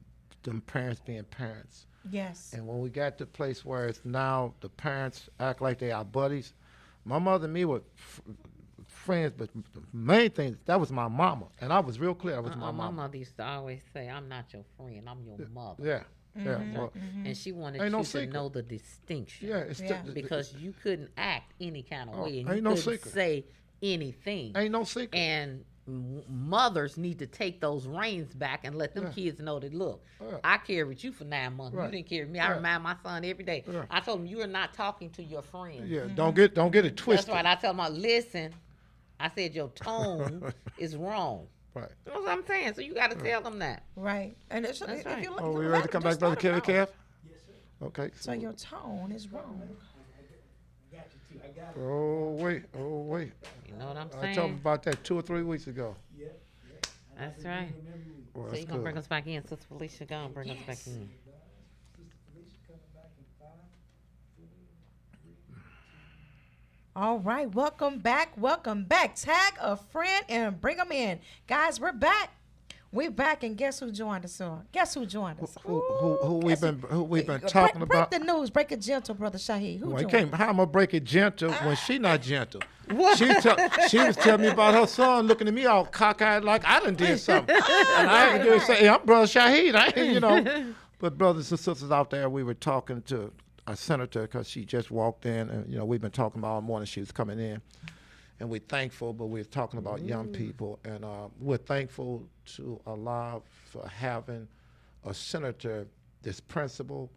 them parents being parents. Yes. And when we got to the place where it's now the parents act like they are buddies, my mother and me were friends, but the main thing, that was my mama. And I was real clear, that was my My mama. mother used to always say, I'm not your friend, I'm your mother. Yeah, yeah. Well, And she wanted Ain't no you to secret. know the distinction. yeah, it's Yeah. Because you couldn't act any kind of Oh, way and ain't you no couldn't secret. say anything. ain't no secret. And mothers need to take those reins back and let them Yeah. kids know that, look, Yeah. I carried you for 9 months. Right. You didn't carry me. I Right. remind my son every day. Yeah. I told him, you are not talking to your friend. Yeah, don't get it That's twisted. right. I tell him, listen, I said, your tone is wrong. Right. You know what I'm saying? So you got to tell them that. Right. And it's, That's if right. you Oh, we let ready to them, come back, just Brother let Kevin them know. Kev? Okay. So your tone is wrong. Oh, wait. You know what I'm I saying? told him about that 2 or 3 weeks ago. That's right. Well, So that's you going to bring good. us back in. Sister Felicia, go and bring us back in. All right, welcome back. Welcome back. Tag a friend and bring them in. Guys, we're back. We're back, and guess who joined us on? Guess who joined us? Who we've Guess been talking about? Break the news. Break it gentle, Brother Shaheed. Who Well, joined can't, us? how am I break it gentle when she not gentle? She was telling me about her son looking at me all cockeyed like I done did something. And I had to do is say, hey, I'm Brother Shaheed. I ain't, you know. But brothers and sisters out there, we were talking to a senator because she just walked in. And, you know, we've been talking about all morning. She was coming in. And we're thankful, but we're talking about young people. And we're thankful to Allah for having a senator that's principled,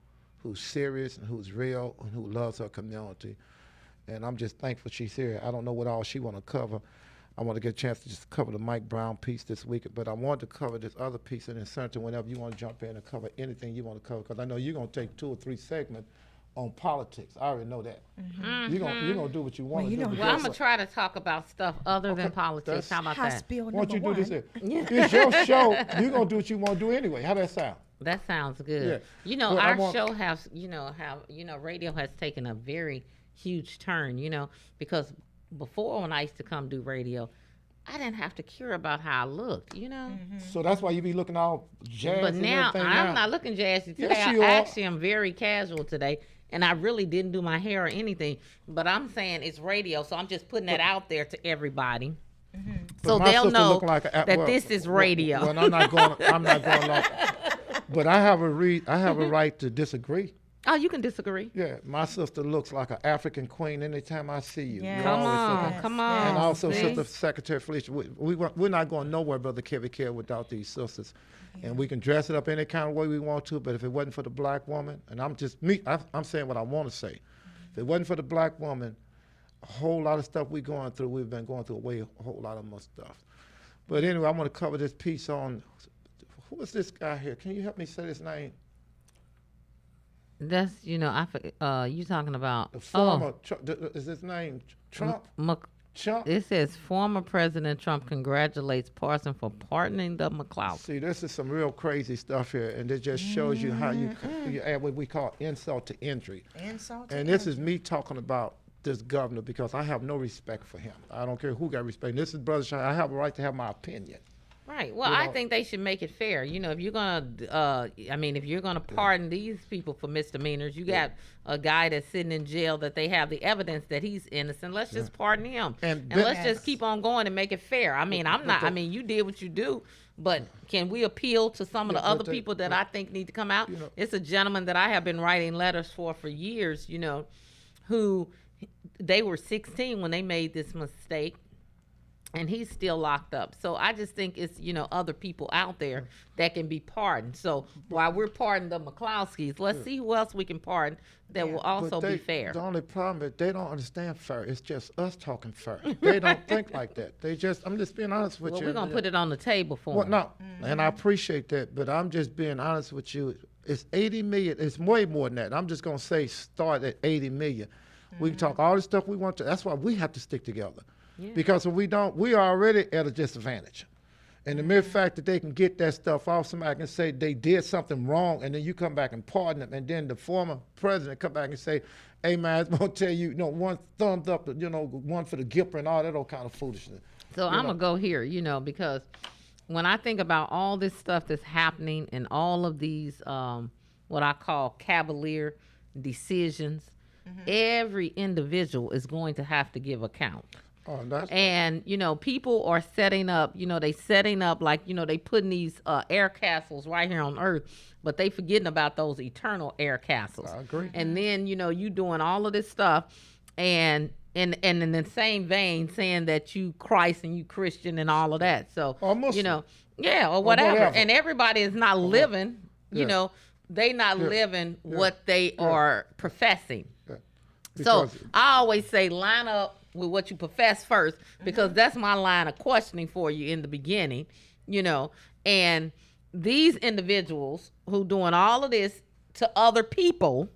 who's serious and who's real and who loves her community. And I'm just thankful she's here. I don't know what all she want to cover. I want to get a chance to just cover the Mike Brown piece this week, but I want to cover this other piece, and then Senator, whenever you want to jump in and cover anything you want to cover, because I know you're going to take 2 or 3 segments on politics. I already know that. You're gonna do what you want Well, to you do. know, but Well, I'm guess going what? to try to talk about stuff other than politics. that's- How about House that? bill Why don't number you do one. this here? It's your show. You're going to do what you want to do anyway. How that sound? That sounds good. Yeah. You know, But I our want- show has, radio has taken a very huge turn, because before when I used to come do radio, I didn't have to care about how I looked. So that's why you be looking all jazz But and now everything I'm now. not looking jazzy today. Yes, I you are. actually am very casual today, and I really didn't do my hair or anything. But I'm saying it's radio, so I'm just putting that out there to everybody. So my they'll sister know look like a- that well, this is well, radio. Well, I'm not going. Long. But I have a right to disagree. Oh, you can disagree. Yeah, my sister looks like an African queen anytime I see you. Yes. You Come always on, looking- come on. And also, see? Sister Secretary Felicia, we're not going nowhere, Brother Kevin Care, without these sisters. And we can dress it up any kind of way we want to, but if it wasn't for the black woman, and I'm saying what I want to say. If it wasn't for the black woman, a whole lot of stuff we've been going through a whole lot of more stuff. But anyway, I want to cover this piece on, who is this guy here? Can you help me say his name? That's you talking about The former, is his name Trump? Trump? It says former President Trump congratulates Parson for pardoning the McCloud. See, this is some real crazy stuff here, and it just shows you how you add what we call insult to injury. Insult to And this injury. is me talking about this governor because I have no respect for him. I don't care who got respect. This is Brother Shine. I have a right to have my opinion. Right. Well, You I know- think they should make it fair. If you're gonna pardon these people for misdemeanors, you got a guy that's sitting in jail that they have the evidence that he's innocent. Let's just pardon him, And and that- let's just keep on going and make it fair. You did what you do, but can we appeal to some of Yeah, the other but they- people that I think need to come out? You know- It's a gentleman that I have been writing letters for years. Who they were 16 when they made this mistake. And he's still locked up. So I just think it's, other people out there that can be pardoned. So while we're pardoning the McClowskis, let's see who else we can pardon that will also But be fair. The only problem is they don't understand fair. It's just us talking fair. They don't think like that. I'm just being honest with Well, you. we're going to put it on the table for Well, them. no, and I appreciate that, but I'm just being honest with you. It's 80 million. It's way more than that. I'm just going to say start at 80 million. We can talk all the stuff we want to. That's why we have to stick together. Yeah. Because if we don't, we are already at a disadvantage. And the mere fact that they can get that stuff off, somebody can say they did something wrong, and then you come back and pardon them, and then the former president come back and say, hey, man, I'm going to tell you, one thumbs up, one for the Gipper and all that old kind of foolishness. So I'm going to go here, because when I think about all this stuff that's happening and all of these, what I call cavalier decisions, every individual is going to have to give account. Oh, that's And, people are setting up, they setting up like, they putting these air castles right here on earth, but they forgetting about those eternal air castles. I agree. And then, you doing all of this stuff and in the same vein saying that you Christ and you Christian and all of that. So, Or Muslim. or whatever. whatever. And everybody is not living, Yeah. they not living what they are professing. Yeah. So Because- I always say line up with what you profess first, because that's my line of questioning for you in the beginning, and these individuals who doing all of this to other people,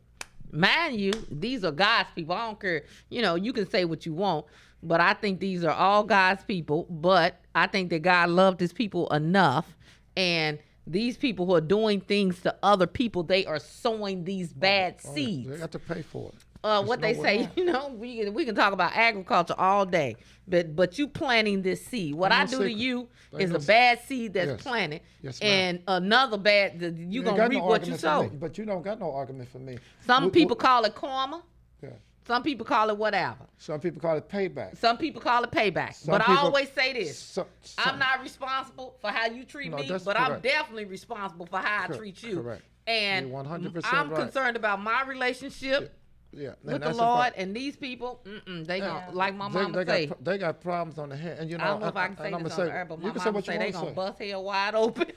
mind you, these are God's people. I don't care, you can say what you want, but I think these are all God's people, but I think that God loved his people enough, and these people who are doing things to other people, they are sowing these bad seeds. They got to pay for it. What they no say, way. we can talk about agriculture all day, but you planting this seed. What I Ain't no do to secret. you Ain't is no a se- bad seed that's Yes. planted, Yes, ma'am. and another bad, you ain't gonna got reap no what you argument for me, sow. But you don't got no argument for me. Some We- people we- call it karma. Yeah. Some people call it whatever. Some people call it payback. Some people call it payback. Some But I people- always say this. So- I'm not responsible for how you treat No, me, that's but I'm correct. definitely responsible for how I treat you. Correct. And You're 100% I'm right. concerned about my relationship Yeah. with the that's Lord, and these people, they Yeah. gonna, like my They, mama say, they got problems on the hand, and I don't know if I can say I'ma this on the air, but you my can say mama what you say they want gonna to say. bust hell wide open.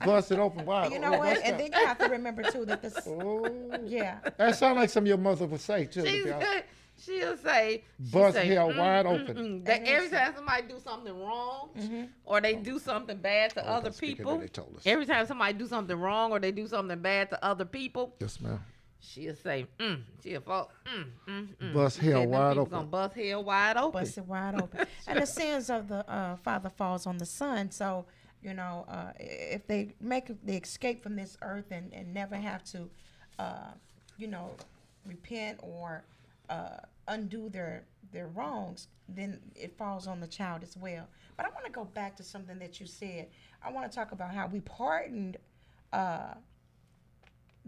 Bust it open wide. You know what? What's And that? then you have to remember too that this. Oh, Yeah. that sounds like some of your mother would say too. to She be honest. said, she'll say, Bust hell wide open. That every time somebody do something wrong, or they do something bad to other that's speaking people, what they told us. every time somebody do something wrong or they do something bad to other people, Yes, ma'am. she'll say, she'll fall, Bust She hell said them wide people open. gonna bust hell wide open. Bust it wide open. And the sins of the father falls on the son. So If they make the escape from this earth and never have to, you know, repent or undo their wrongs, then it falls on the child as well. But I want to go back to something that you said. I want to talk about how we pardoned the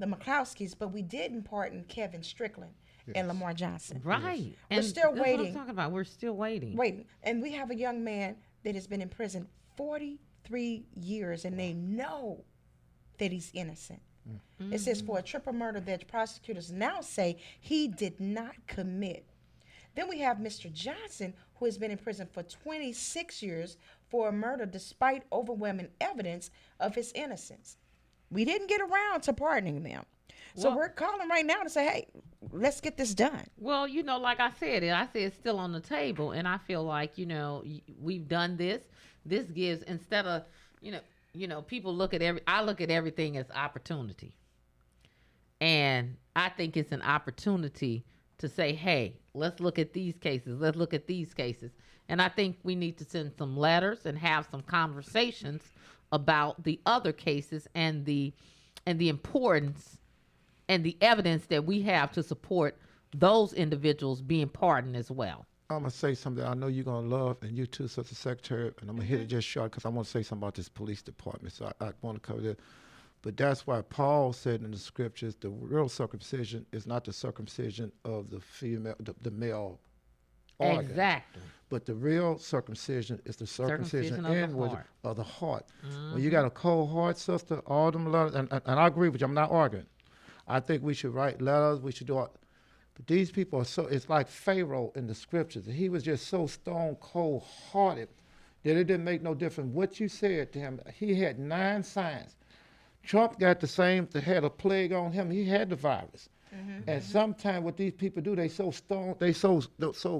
McClowskys, but we didn't pardon Kevin Strickland and Lamar Johnson. Right. We're still that's waiting. What I'm talking about. We're still waiting. Waiting. And we have a young man that has been in prison 43 years, and they know that he's innocent. Mm-hmm. It says for a triple murder that prosecutors now say he did not commit. Then we have Mr. Johnson, who has been in prison for 26 years for a murder despite overwhelming evidence of his innocence. We didn't get around to pardoning them. So we're calling right now to say, hey, let's get this done. Well, like I said it's still on the table, and I feel like, we've done this. This gives, instead of, people I look at everything as opportunity. And I think it's an opportunity to say, hey, let's look at these cases. Let's look at these cases. And I think we need to send some letters and have some conversations about the other cases and the importance and the evidence that we have to support those individuals being pardoned as well. I'm going to say something I know you're going to love, and you too, Sister Secretary, and I'm going to hit it just short because I want to say something about this police department, so I want to cover this. But that's why Paul said in the scriptures, the real circumcision is not the circumcision of the female, the male organ. Exactly. But the real circumcision is the circumcision inward of the heart. Mm-hmm. When you got a cold heart, sister, all them letters, and I agree with you, I'm not arguing. I think we should write letters, we should do all. But these people are so, it's like Pharaoh in the scriptures. He was just so stone cold hearted that it didn't make no difference what you said to him. He had 9 signs. Trump got the same, they had a plague on him. He had the virus. Mm-hmm. And sometimes what these people do, they so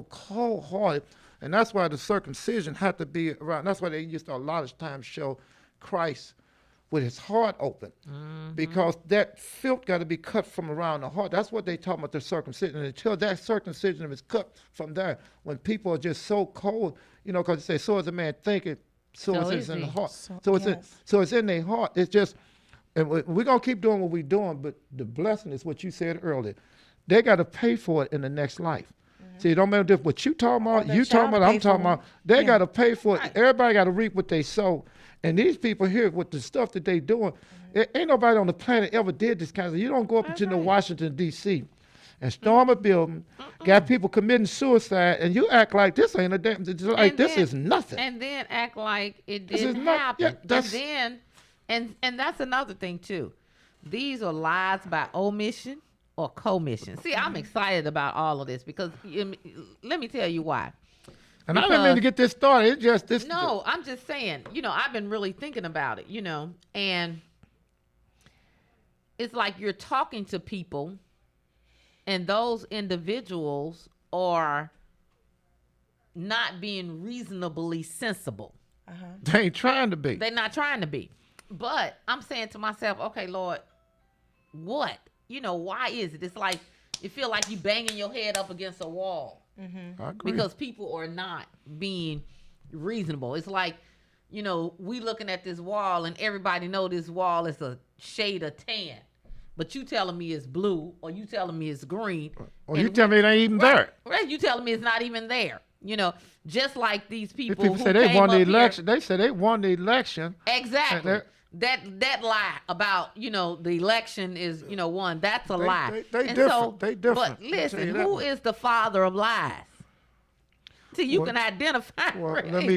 cold hearted. And that's why the circumcision had to be around. That's why they used to a lot of times show Christ with his heart open, because that filth got to be cut from around the heart. That's what they talk about, the circumcision. And until that circumcision is cut from there, when people are just so cold, because they say, so is a man thinking, so is it in the heart. So it's in their heart. It's just, and we're going to keep doing what we're doing, but the blessing is what you said earlier. They got to pay for it in the next life. See, it don't matter if what you talking about, you talking about, I'm talking about. They got to pay for it. Right. Everybody got to reap what they sow. And these people here, with the stuff that they doing, ain't nobody on the planet ever did this kind of stuff. You don't go up into Washington, D.C. and storm a building, got people committing suicide, and you act like this ain't a damn, this is nothing. And then act like it didn't happen. Yeah, and that's another thing, too. These are lies by omission or commission. See, I'm excited about all of this because let me tell you why. And I didn't mean to get this started. It's just this. No, I'm just saying, I've been really thinking about it, and it's like you're talking to people and those individuals are not being reasonably sensible. They ain't trying to be. They're not trying to be. But I'm saying to myself, okay, Lord, what? Why is it? It's like you feel like you banging your head up against a wall. Mm-hmm. I agree. Because people are not being reasonable. It's like, we looking at this wall and everybody know this wall is a shade of tan. But you telling me it's blue or you telling me it's green. Or you telling me it ain't even there. Right. You telling me it's not even there. Just like these people who say they won the election. They said they won the election. Exactly. That lie about, the election is, won. That's a lie. They different. But listen, who is the father of lies? So you can identify. Well, let me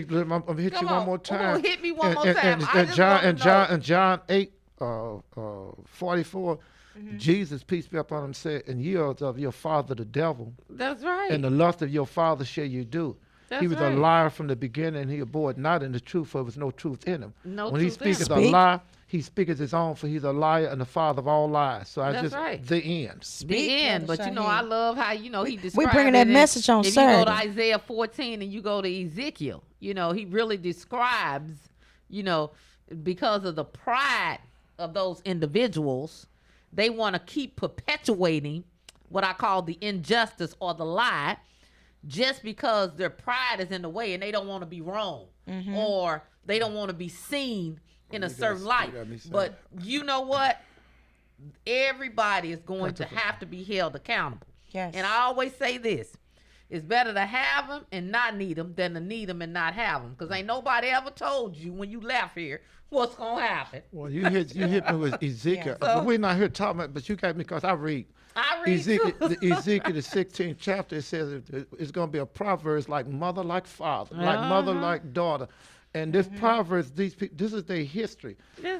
hit you one more time. Hit me one more time. And John 8, 44, Jesus, peace be upon him, said, "And yields of your father the devil." That's right. "And the lust of your father shall you do." He was a liar from the beginning, and he abode not in the truth, for there was no truth in him. When he speaketh a lie, he speaketh his own, for he's a liar and the father of all lies. So the end. The end. But I love how, he describes we're bringing that message on Saturday. If you go to Isaiah 14 and you go to Ezekiel, he really describes, because of the pride of those individuals, they want to keep perpetuating what I call the injustice or the lie. just because their pride is in the way and they don't want to be wrong or they don't want to be seen in a certain light. But you know what? Everybody is going to have to be held accountable. Yes. And I always say this. It's better to have them and not need them than to need them and not have them. Because ain't nobody ever told you when you left here what's going to happen. Well, you hit me with Ezekiel. Yeah. So, we're not here talking about, but you got me because I read. Ezekiel, too. Ezekiel, the 16th chapter, it says it's going to be a proverb like mother, like father, like mother, like daughter. And this Proverbs, this is their history.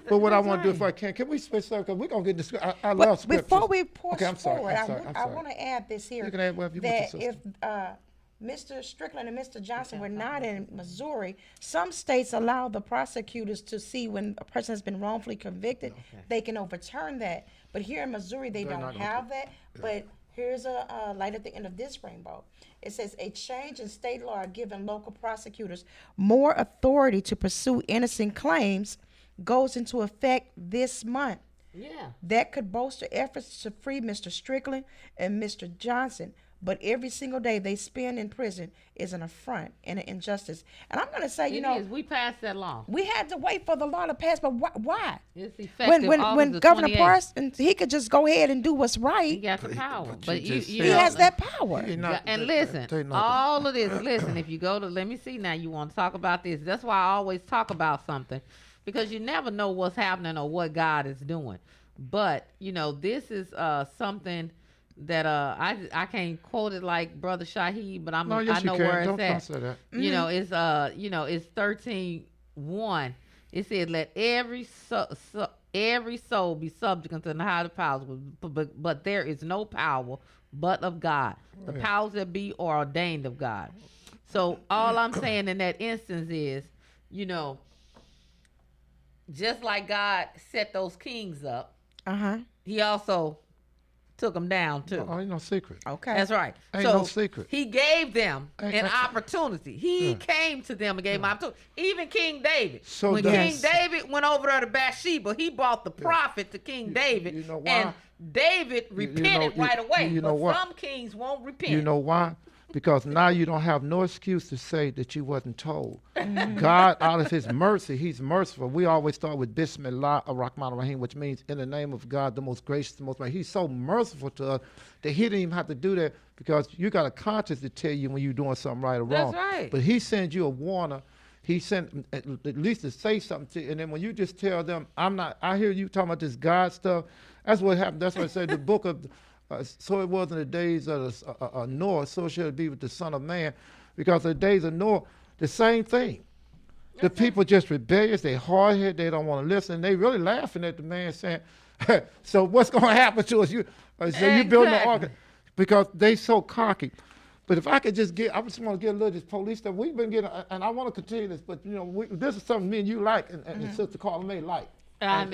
But what I want to do, if I can we switch something? Because we're going to get this. I love scriptures. Before we push I'm sorry, forward, I'm sorry. I want to add this here. You can add whatever you want, that sister. if Mr. Strickland and Mr. Johnson were not in Missouri, some states allow the prosecutors to see when a person has been wrongfully convicted, they can overturn that. But here in Missouri, they don't have that. But here's a light at the end of this rainbow. It says a change in state law giving local prosecutors more authority to pursue innocent claims goes into effect this month. Yeah. That could bolster efforts to free Mr. Strickland and Mr. Johnson. But every single day they spend in prison is an affront and an injustice. And I'm going to say, We passed that law. we had to wait for the law to pass, but why? It's effective When Governor Parsons, he could just go ahead and do what's he right. got the power. but you you He know, has that power. and listen, all of this, listen, if you go to, let me see now, you want to talk about this. That's why I always talk about something, because you never know what's happening or what God is doing. But, this is something that I can't quote it like Brother Shaheed, but I know where it's at. Say that. It's 13:1. It said, "Let every soul be subject unto the higher powers, but there is no power but of God. The powers that be are ordained of God." So all I'm saying in that instance is, just like God set those kings up, He also took them down too. Oh, ain't no secret. Okay. That's right. Ain't So no secret. He gave them an Ain't- opportunity. He came to them and gave them opportunity. Even King David. So when does- King David went over there to Bathsheba, he brought the prophet to King David. you know why? And David repented right away. you know but what? some kings won't repent. You know why? Because now you don't have no excuse to say that you wasn't told. God, out of his mercy, he's merciful. We always start with Bismillah ar-Rahman ar-Rahim, which means in the name of God, the most gracious, the most merciful. He's so merciful to us that he didn't even have to do that, because you got a conscience to tell you when you're doing something right or wrong. That's right. But he sends you a warner. He sent at least to say something to you. And then when you just tell them, I hear you talking about this God stuff. That's what happened. That's what I said. The book of, so it was in the days of Noah, so shall it be with the Son of Man. Because the days of Noah, the same thing. The people just rebellious, they hard-headed, they don't want to listen. They really laughing at the man saying, so what's going to happen to us? You building the ark. Because they so cocky. But if I could I just want to get a little of this police stuff. We've been getting, and I want to continue this, but this is something me and you like, and Sister Carla May like. And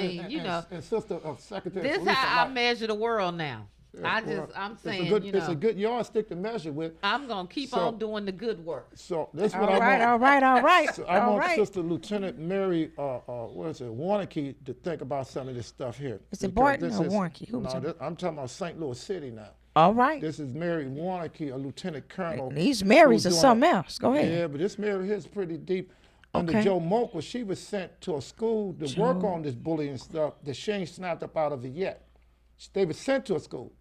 Sister Secretary this of Police how I like. measure the world now. Yeah, I'm saying, it's a good yardstick to measure with. I'm going to keep on doing the good work. So that's what All right. So I want Sister Lieutenant Mary, Warnke, to think about some of this stuff here. Is it Barton or Warnke? I'm talking about St. Louis City now. All right. This is Mary Warnke, a lieutenant colonel. These Marys are who's doing something else. Go ahead. Yeah, but this Mary here is pretty deep. Under Joe Mokel, she was sent to a school to work on this bullying stuff that she ain't snapped up out of it yet. They were sent to a school.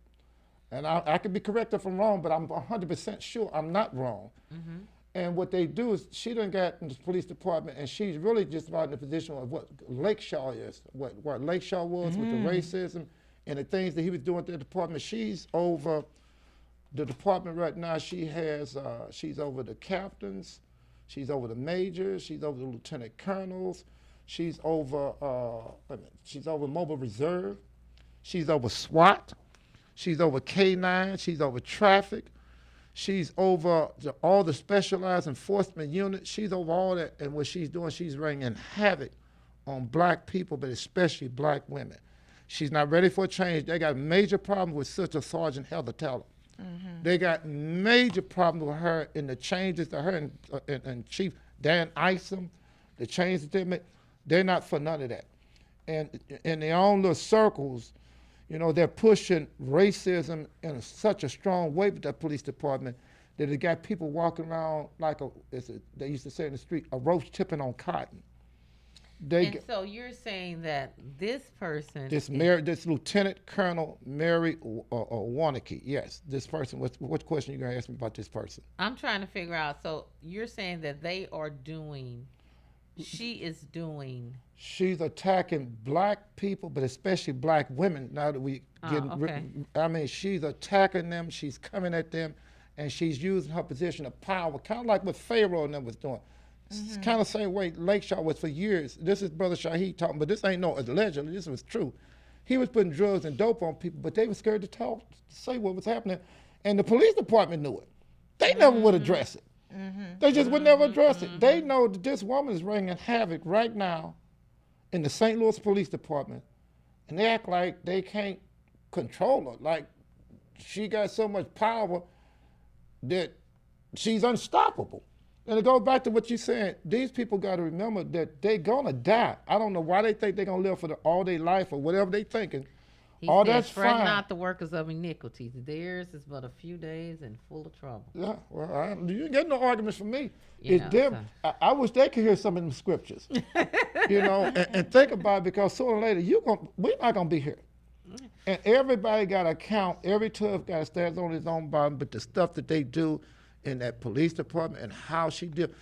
And I could be correct if I'm wrong, but I'm 100% sure I'm not wrong. Mm-hmm. And what they do is she done got in the police department, and she's really just about in the position of what Lakeshaw is, what Lakeshaw was with the racism and the things that he was doing at the department. She's over the department right now. She has, she's over the captains, she's over the majors, she's over the lieutenant colonels, she's over mobile reserve, she's over SWAT. She's over K9, she's over traffic, she's over all the specialized enforcement units, she's over all that, and what she's doing, she's bringing havoc on black people, but especially black women. She's not ready for a change. They got major problems with Sister Sergeant Heather Teller. Mm-hmm. They got major problems with her in the changes to her and Chief Dan Isom, the changes that they make. They're not for none of that. And in their own little circles, they're pushing racism in such a strong way with that police department that it got people walking around like they used to say in the street, a roach tipping on cotton. And so you're saying that this person, this Lieutenant Colonel Mary Warnke, yes, this person. What question you gonna ask me about this person? I'm trying to figure out. So you're saying that she is doing. She's attacking black people, but especially black women. Now that we I mean, she's attacking them. She's coming at them, and she's using her position of power, kind of like what Pharaoh and them was doing. It's kind of the same way Lakeshore was for years. This is Brother Shaheed talking, but this ain't no allegedly. This was true. He was putting drugs and dope on people, but they were scared to talk, to say what was happening, and the police department knew it. They never would address it. They just would never address it. They know that this woman is wreaking havoc right now in the St. Louis Police Department, and they act like they can't control her. Like she got so much power that she's unstoppable. And it goes back to what you're saying. These people got to remember that they're going to die. I don't know why they think they're going to live for all their life or whatever they thinking. All that's fine. Fine. Not the workers of iniquity. Theirs is but a few days and full of trouble. Yeah, well, you ain't get no arguments from me. You It's them. I wish they could hear some of them scriptures. And think about it, because sooner or later, we're not going to be here. And everybody got to count. Every tough got to stand on his own bottom, but the stuff that they do in that police department and how she did.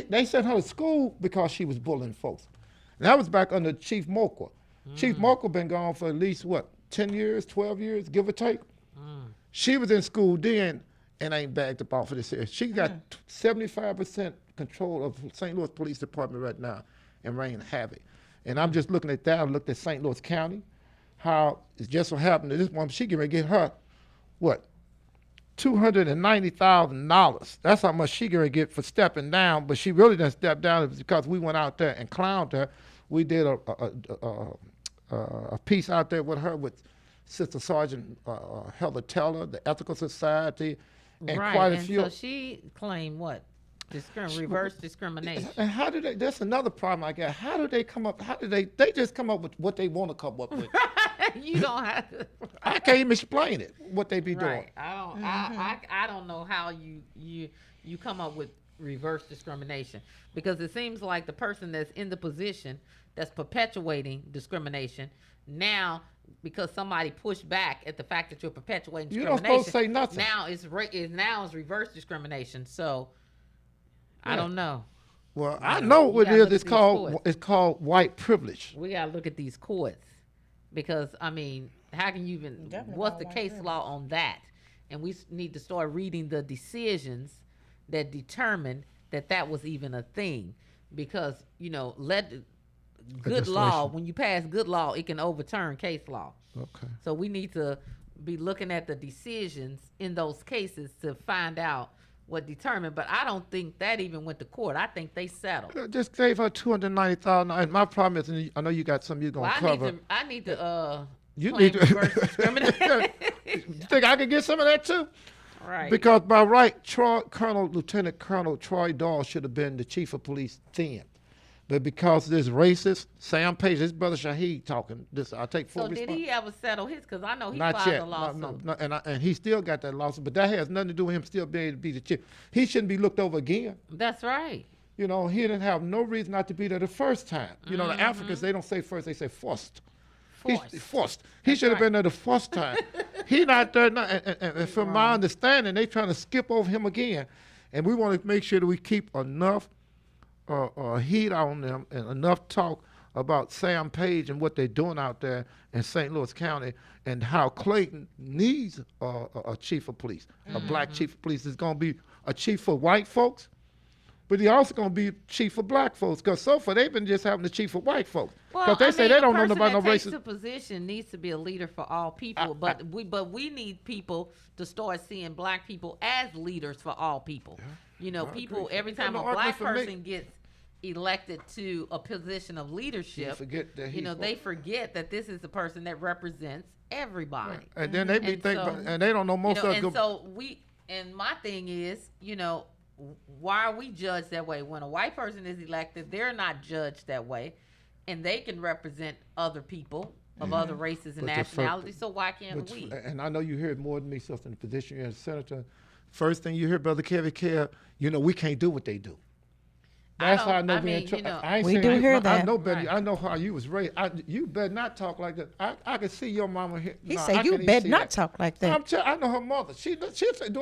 They sent her to school because she was bullying folks. And that was back under Chief Mocha. Chief Mocha been gone for at least, 10 years, 12 years, give or take? She was in school then and ain't bagged up off of this area. She got 75% control of St. Louis Police Department right now and reigning havoc. And I'm just looking at that. I looked at St. Louis County, how it just so happened that this woman, she can get her, $290,000. That's how much she gonna get for stepping down. But she really didn't step down because we went out there and clowned her. We did a piece out there with her with Sister Sergeant Heather Teller, the Ethical Society, and quite a few. So she claimed what? Reverse discrimination. And how do they? That's another problem I got. How do they come up? How do they just come up with what they want to come up with? You don't have to. I can't even explain it. What they be doing. Right. I don't know how you come up with reverse discrimination, because it seems like the person that's in the position that's perpetuating discrimination now, because somebody pushed back at the fact that you're perpetuating discrimination. You don't supposed to say nothing. Now it's reverse discrimination. So I don't know. Well, I know what it is. It's called white privilege. We gotta look at these courts, because I mean, how can you even? What's the case law on that? And we need to start reading the decisions that determined that was even a thing, because good law, when you pass good law, it can overturn case law. Okay. So we need to be looking at the decisions in those cases to find out what determined. But I don't think that even went to court. I think they settled. Just gave her $290,000. And my problem is, and I know you got something you're gonna cover. I need to. You need to. Reverse discrimination. You think I can get some of that too? Right. Because by right, Lieutenant Colonel Troy Dahl should have been the chief of police then. But because this racist, Sam Page, his brother Shaheed talking, I take full responsibility. So did he ever settle his? Because I know he Not filed yet. a lawsuit. No, and he still got that lawsuit, but that has nothing to do with him still being able to be the chief. He shouldn't be looked over again. That's right. He didn't have no reason not to be there the first time. The Africans, they don't say first, they say first. Forced. He should have been there the first time. He not there now. And from my understanding, they trying to skip over him again. And we want to make sure that we keep enough heat on them and enough talk about Sam Page and what they're doing out there in St. Louis County, and how Clayton needs a chief of police. A black chief of police is going to be a chief for white folks, but he also going to be chief for black folks, because so far they've been just having the chief for white folks. Because they say they don't know about no racism. The position needs to be a leader for all people, but we need people to start seeing black people as leaders for all people. Yeah. People, every time a black person gets elected to a position of leadership, they forget that this is the person that represents everybody. Right. And then they be and they don't know most of it. And my thing is, why are we judged that way? When a white person is elected, they're not judged that way, and they can represent other people of other races and nationalities. So why can't we? And I know you hear it more than me, so in the position you're a senator, First thing you hear, Brother Kevin Care, you know, we can't do what they do. That's how I know we in trouble. I ain't We saying do hear I that. know better. Right. I know how you was raised. You better not talk like that. I can see your mama here. He No, I said, can't you even better see not that. talk like that. I know her mother. She said,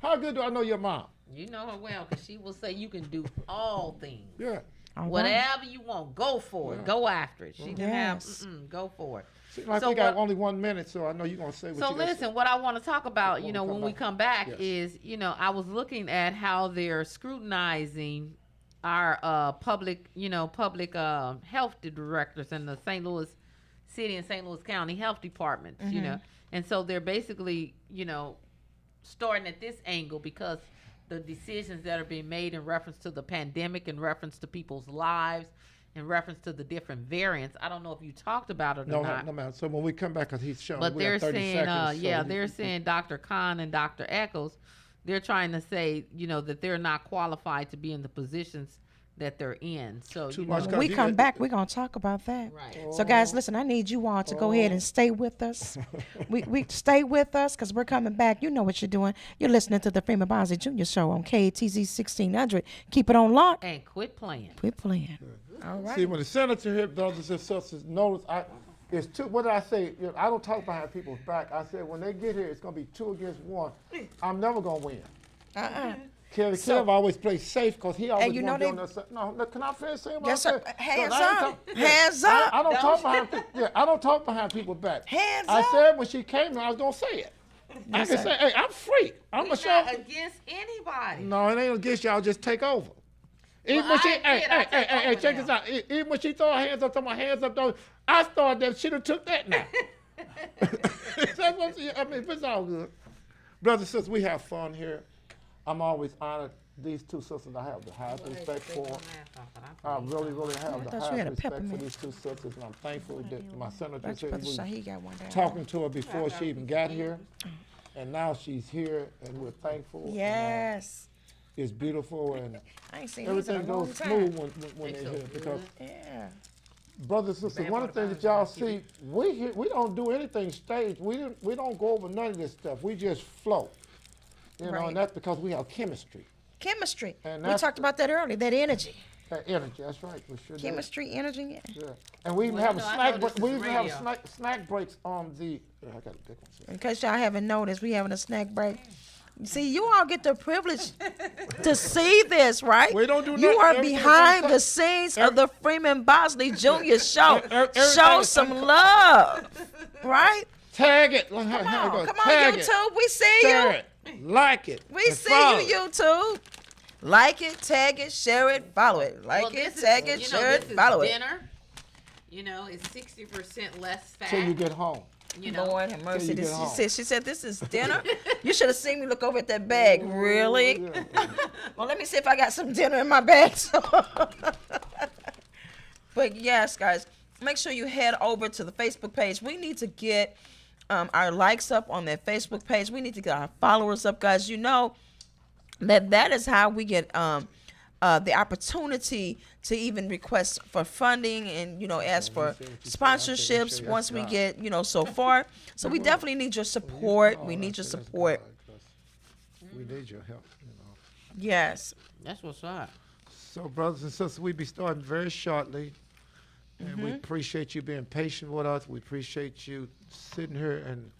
how good do I know your mom? You know her well, because she will say you can do all things. Yeah. All right. Whatever you want, go for it. Yeah. Go after it. She can Yes. have, go for it. See, like So we got what- only 1 minute, so I know you're gonna say what So you gonna say. listen, what I want to talk about, When you we know, come when we back. come back Yes. is, you know, I was looking at how they're scrutinizing our public health directors in the St. Louis City and St. Louis County health departments, you know. And so they're basically, you know, starting at this angle because the decisions that are being made in reference to the pandemic, in reference to people's lives, in reference to the different variants. I don't know if you talked about it or No, not. no, man. So when we come back, cause he's showing. But we they're got 30 saying, seconds, so yeah, you- they're saying Dr. Khan and Dr. Eccles, they're trying to say, you know, that they're not qualified to be in the positions that they're in. So, Too you much know, When we you come got- back, we're going to talk about that. right. So, guys, listen, I need you all to go ahead and stay with us. we stay with us because we're coming back. You know what you're doing. You're listening to the Freeman Bosley Jr. Show on KATZ 1600. Keep it on lock. And quit playing. Quit playing. All right. See, when the senator here, brothers and sisters, notice it's two. What did I say? You know, I don't talk behind people's back. I said when they get here, it's gonna be 2 against 1. I'm never gonna win. Kevin Kev always plays safe because he always you want know to be on that side. No, look, can I finish saying what Yes, I sir. said? Hands 'Cause I ain't up. talk- Hands I- up. I don't talk behind. Yeah, I don't talk behind people's back. Hands I up. said when she came here, I was gonna say it. I can say, hey, I'm free. I'm We're gonna show. not against anybody. No, it ain't against y'all. Just take over. Even Well, when she, I hey, did. I take over check this now. out. Even when she throw her hands up, my hands up, though, I thought that she'd have took that now. That's what I mean, it's all good. Brothers and sisters, we have fun here. I'm always honored. These two sisters, I have the highest respect for. I really, really have the thought you had highest a respect for peppermint. these two sisters, and I'm thankful that my senator Brother said he was Shaheed got one down. talking to her before she even got here, and now she's here, and we're thankful. and, Yes. it's beautiful, and I ain't seen these in everything a long goes time. smooth when They they're so here. Because Yeah. brothers and sisters, one of the things that y'all see, we don't do anything staged. We don't go over none of this stuff. We just flow. You know, Right. and that's because we have chemistry. Chemistry. And We that's- talked about that earlier, that energy. That energy, that's right. We sure do. Chemistry, energy, yeah. Yeah. And we even Well, have you a know, I snack know break. this We is even have radio. snack breaks on the. I got a big one. See? In case y'all haven't noticed, we having a snack break. See, you all get the privilege to see this, right? We don't do You nothing. are Everything's behind on the set. scenes of the Freeman Bosley Jr. Show. Everything Show is some uncut. love, right? Tag it. Come on, Tag it. YouTube. We see Share you. it. Like it. We and see follow you, it. YouTube. Like it, tag it, share it, follow it. Like Well, it, this tag is, it, you share know, it, this is follow it. dinner. You know, it's 60% less fat. Till you get home. you know. Lord have mercy. you get This, home. she said, this is dinner? You should have seen me look over at that bag. Really? Yeah. Well, let me see if I got some dinner in my bag. But yes, guys, make sure you head over to the Facebook page. We need to get our likes up on that Facebook page. We need to get our followers up, guys. You know that is how we get the opportunity to even request for funding and, you know, ask for sponsorships once we get, you know, so far. So we definitely need your support. We need your support. We need your help, you know. Yes. That's what's up. So, brothers and sisters, we'll be starting very shortly. And we appreciate you being patient with us. We appreciate you sitting here. And,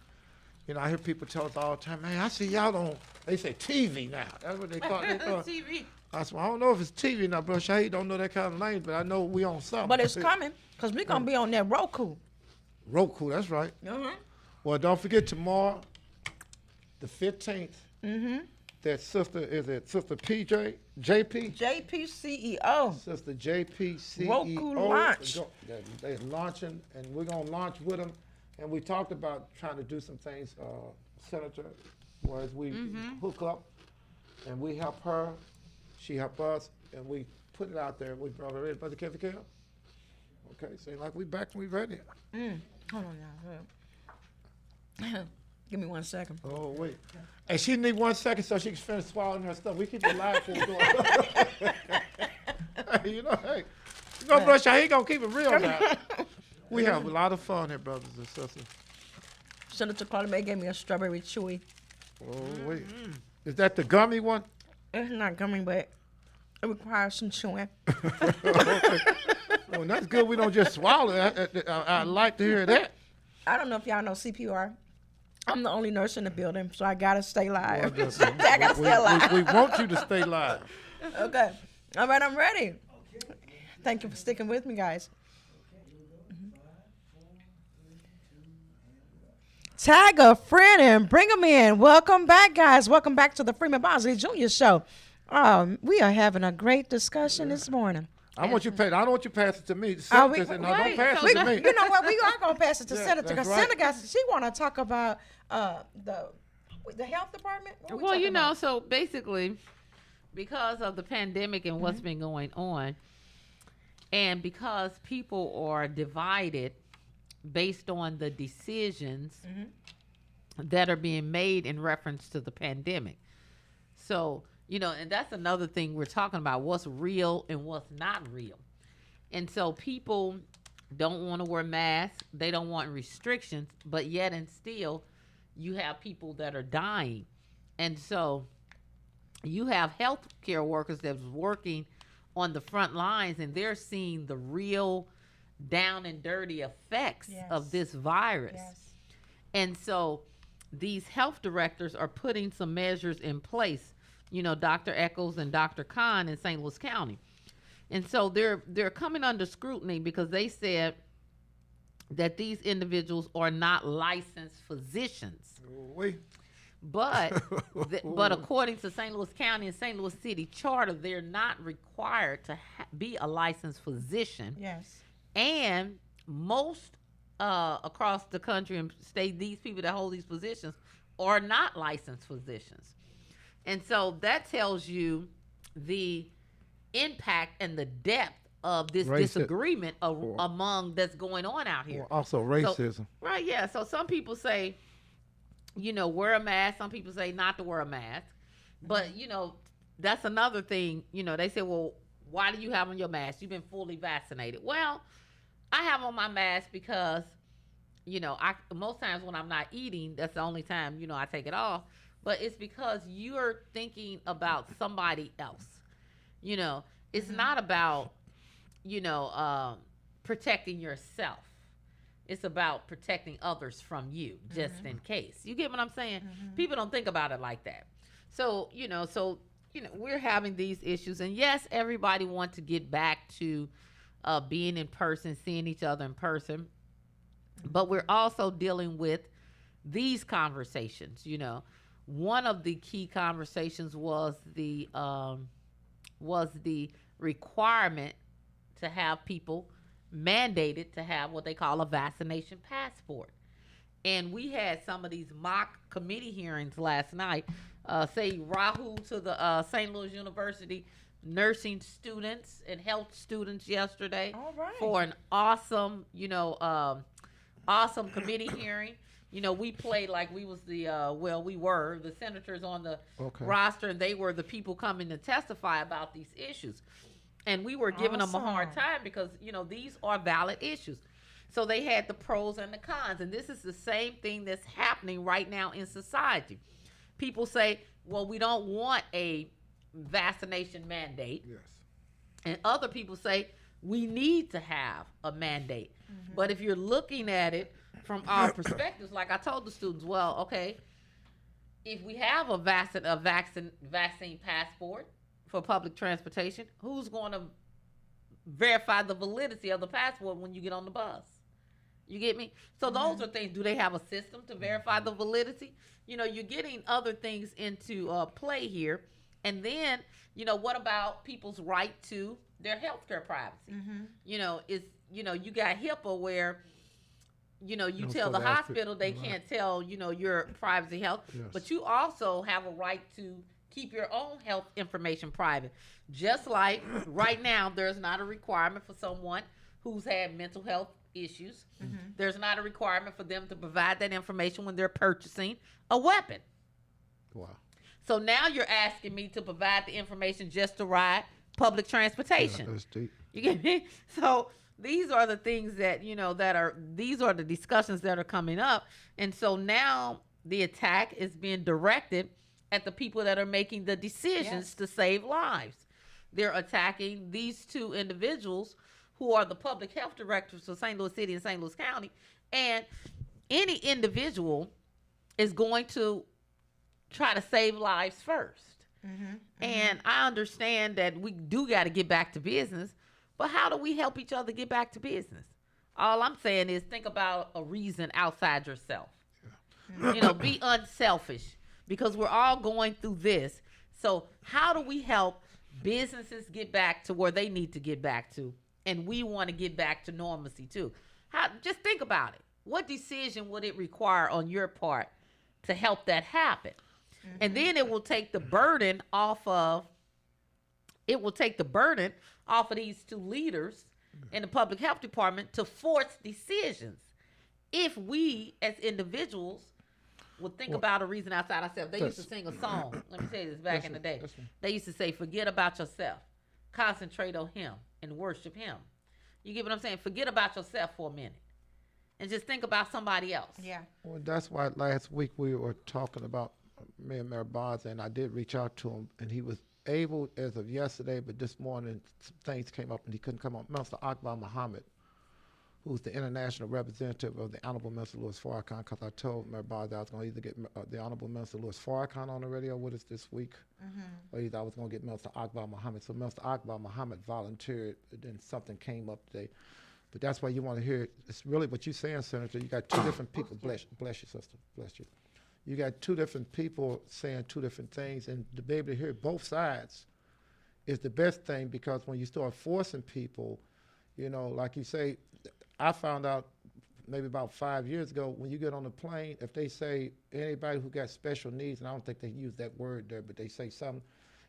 you know, I hear people tell us all the time, man, I see y'all on, they say TV now. That's what they thought. TV. I said, well, I don't know if it's TV now, bro. Shaheed don't know that kind of language, but I know we on something. But it's coming because we're going to be on that Roku. Roku, that's right. Uh-huh. Well, don't forget tomorrow, the 15th, Mm-hmm. that sister, is it Sister PJ, JP? JPCEO. Sister JP CEO. Roku launch. They're launching, and we're going to launch with them. And we talked about trying to do some things, Senator, whereas we hook up and we help her, she help us, and we put it out there. We brought it ready. Brother Kevin Kell? Okay, seems like we back and we ready. Hold on now. Give me 1 second. Oh, wait. And she need 1 second so she can finish swallowing her stuff. We keep it live for going. Hey, you know, hey. You know, bro, he gonna keep it real now. We have a lot of fun here, brothers and sisters. Senator Carter May gave me a strawberry chewy. Oh, wait. Is that the gummy one? It's not gummy, but it requires some chewing. Well, that's good. We don't just swallow it. I'd like to hear that. I don't know if y'all know CPR. I'm the only nurse in the building, so I gotta stay live. Well, I gotta stay alive. we want you to stay live. Okay. All right, I'm ready. Thank you for sticking with me, guys. Tag a friend and bring them in. Welcome back, guys. Welcome back to the Freeman Bosley Jr. Show. We are having a great discussion this morning. I want you to pass. I don't want you to pass it to me. Are we- Senator said, no, wait, don't pass so it to me. You know what? We are gonna pass it to Yeah, Senator that's because right. Senator, she want to talk about the health department. What we Well, talking about? so basically, because of the pandemic and what's been going on, and because people are divided based on the decisions that are being made in reference to the pandemic. So, and that's another thing we're talking about, what's real and what's not real. And so people don't want to wear masks. They don't want restrictions, but yet and still you have people that are dying. And so you have healthcare workers that's working on the front lines, and they're seeing the real down and dirty effects of this virus. Yes. And so these health directors are putting some measures in place, Dr. Eccles and Dr. Khan in St. Louis County. And so they're coming under scrutiny because they said that these individuals are not licensed physicians. But but according to St. Louis County and St. Louis City Charter, they're not required to be a licensed physician. Yes. And most across the country and state, these people that hold these positions are not licensed physicians. And so that tells you the impact and the depth of this disagreement among that's going on out here. Also racism. So, right, yeah. So some people say, wear a mask. Some people say not to wear a mask. But, that's another thing. They say, well, why do you have on your mask? You've been fully vaccinated. Well, I have on my mask because, I most times when I'm not eating, that's the only time, I take it off. But it's because you're thinking about somebody else. It's not about, protecting yourself. It's about protecting others from you, just in case. You get what I'm saying? People don't think about it like that. So, we're having these issues. And yes, everybody wants to get back to being in person, seeing each other in person. But we're also dealing with these conversations. One of the key conversations was the requirement to have people mandated to have what they call a vaccination passport. And we had some of these mock committee hearings last night. Say Rahul to the St. Louis University nursing students and health students yesterday. All right. For an awesome, awesome committee hearing. We played like we was we were the senators on the roster, and they were the people coming to testify about these issues. And we were giving them a hard time because, these are valid issues. So they had the pros and the cons. And this is the same thing that's happening right now in society. People say, well, we don't want a vaccination mandate. Yes. And other people say, we need to have a mandate. But if you're looking at it from our perspectives, like I told the students, well, okay, if we have a vaccine passport for public transportation, who's going to verify the validity of the passport when you get on the bus? You get me? So those are things. Do they have a system to verify the validity? You're getting other things into play here. And then, what about people's right to their healthcare privacy? You got HIPAA where, you tell the hospital they can't tell, your privacy health, but you also have a right to keep your own health information private. Just like right now, there's not a requirement for someone who's had mental health issues. There's not a requirement for them to provide that information when they're purchasing a weapon. Wow. So now you're asking me to provide the information just to ride public transportation. That's deep. You get me? So these are the things that, these are the discussions that are coming up. And so now the attack is being directed at the people that are making the decisions to save lives. They're attacking these two individuals who are the public health directors of St. Louis City and St. Louis County. And any individual is going to try to save lives first. And I understand that we do got to get back to business, but how do we help each other get back to business? All I'm saying is think about a reason outside yourself. Be unselfish, because we're all going through this. So how do we help businesses get back to where they need to get back to? And we want to get back to normalcy too. Just think about it. What decision would it require on your part to help that happen? And then it will take the burden off of these two leaders in the public health department to force decisions. If we as individuals would think about a reason outside ourselves. They used to sing a song. Let me tell you this, back in the day. They used to say, forget about yourself. Concentrate on him and worship him. You get what I'm saying? Forget about yourself for a minute and just think about somebody else. Yeah. Well, that's why last week we were talking about me and Mayor Bonds, and I did reach out to him, and he was able as of yesterday, but this morning some things came up and he couldn't come on. Mr. Akbar Muhammad, who's the international representative of the Honorable Minister Louis Farrakhan, because I told Mayor Bonds I was going to either get the Honorable Minister Louis Farrakhan on the radio with us this week, or either I was going to get Mr. Akbar Muhammad. So Mr. Akbar Muhammad volunteered, and then something came up today. But that's why you want to hear it. It's really what you're saying, Senator. You got two different people. Bless you, sister. Bless you. You got two different people saying two different things, and to be able to hear both sides is the best thing, because when you start forcing people, like you say, I found out maybe about 5 years ago, when you get on the plane, if they say anybody who got special needs, and I don't think they use that word there, but they say something,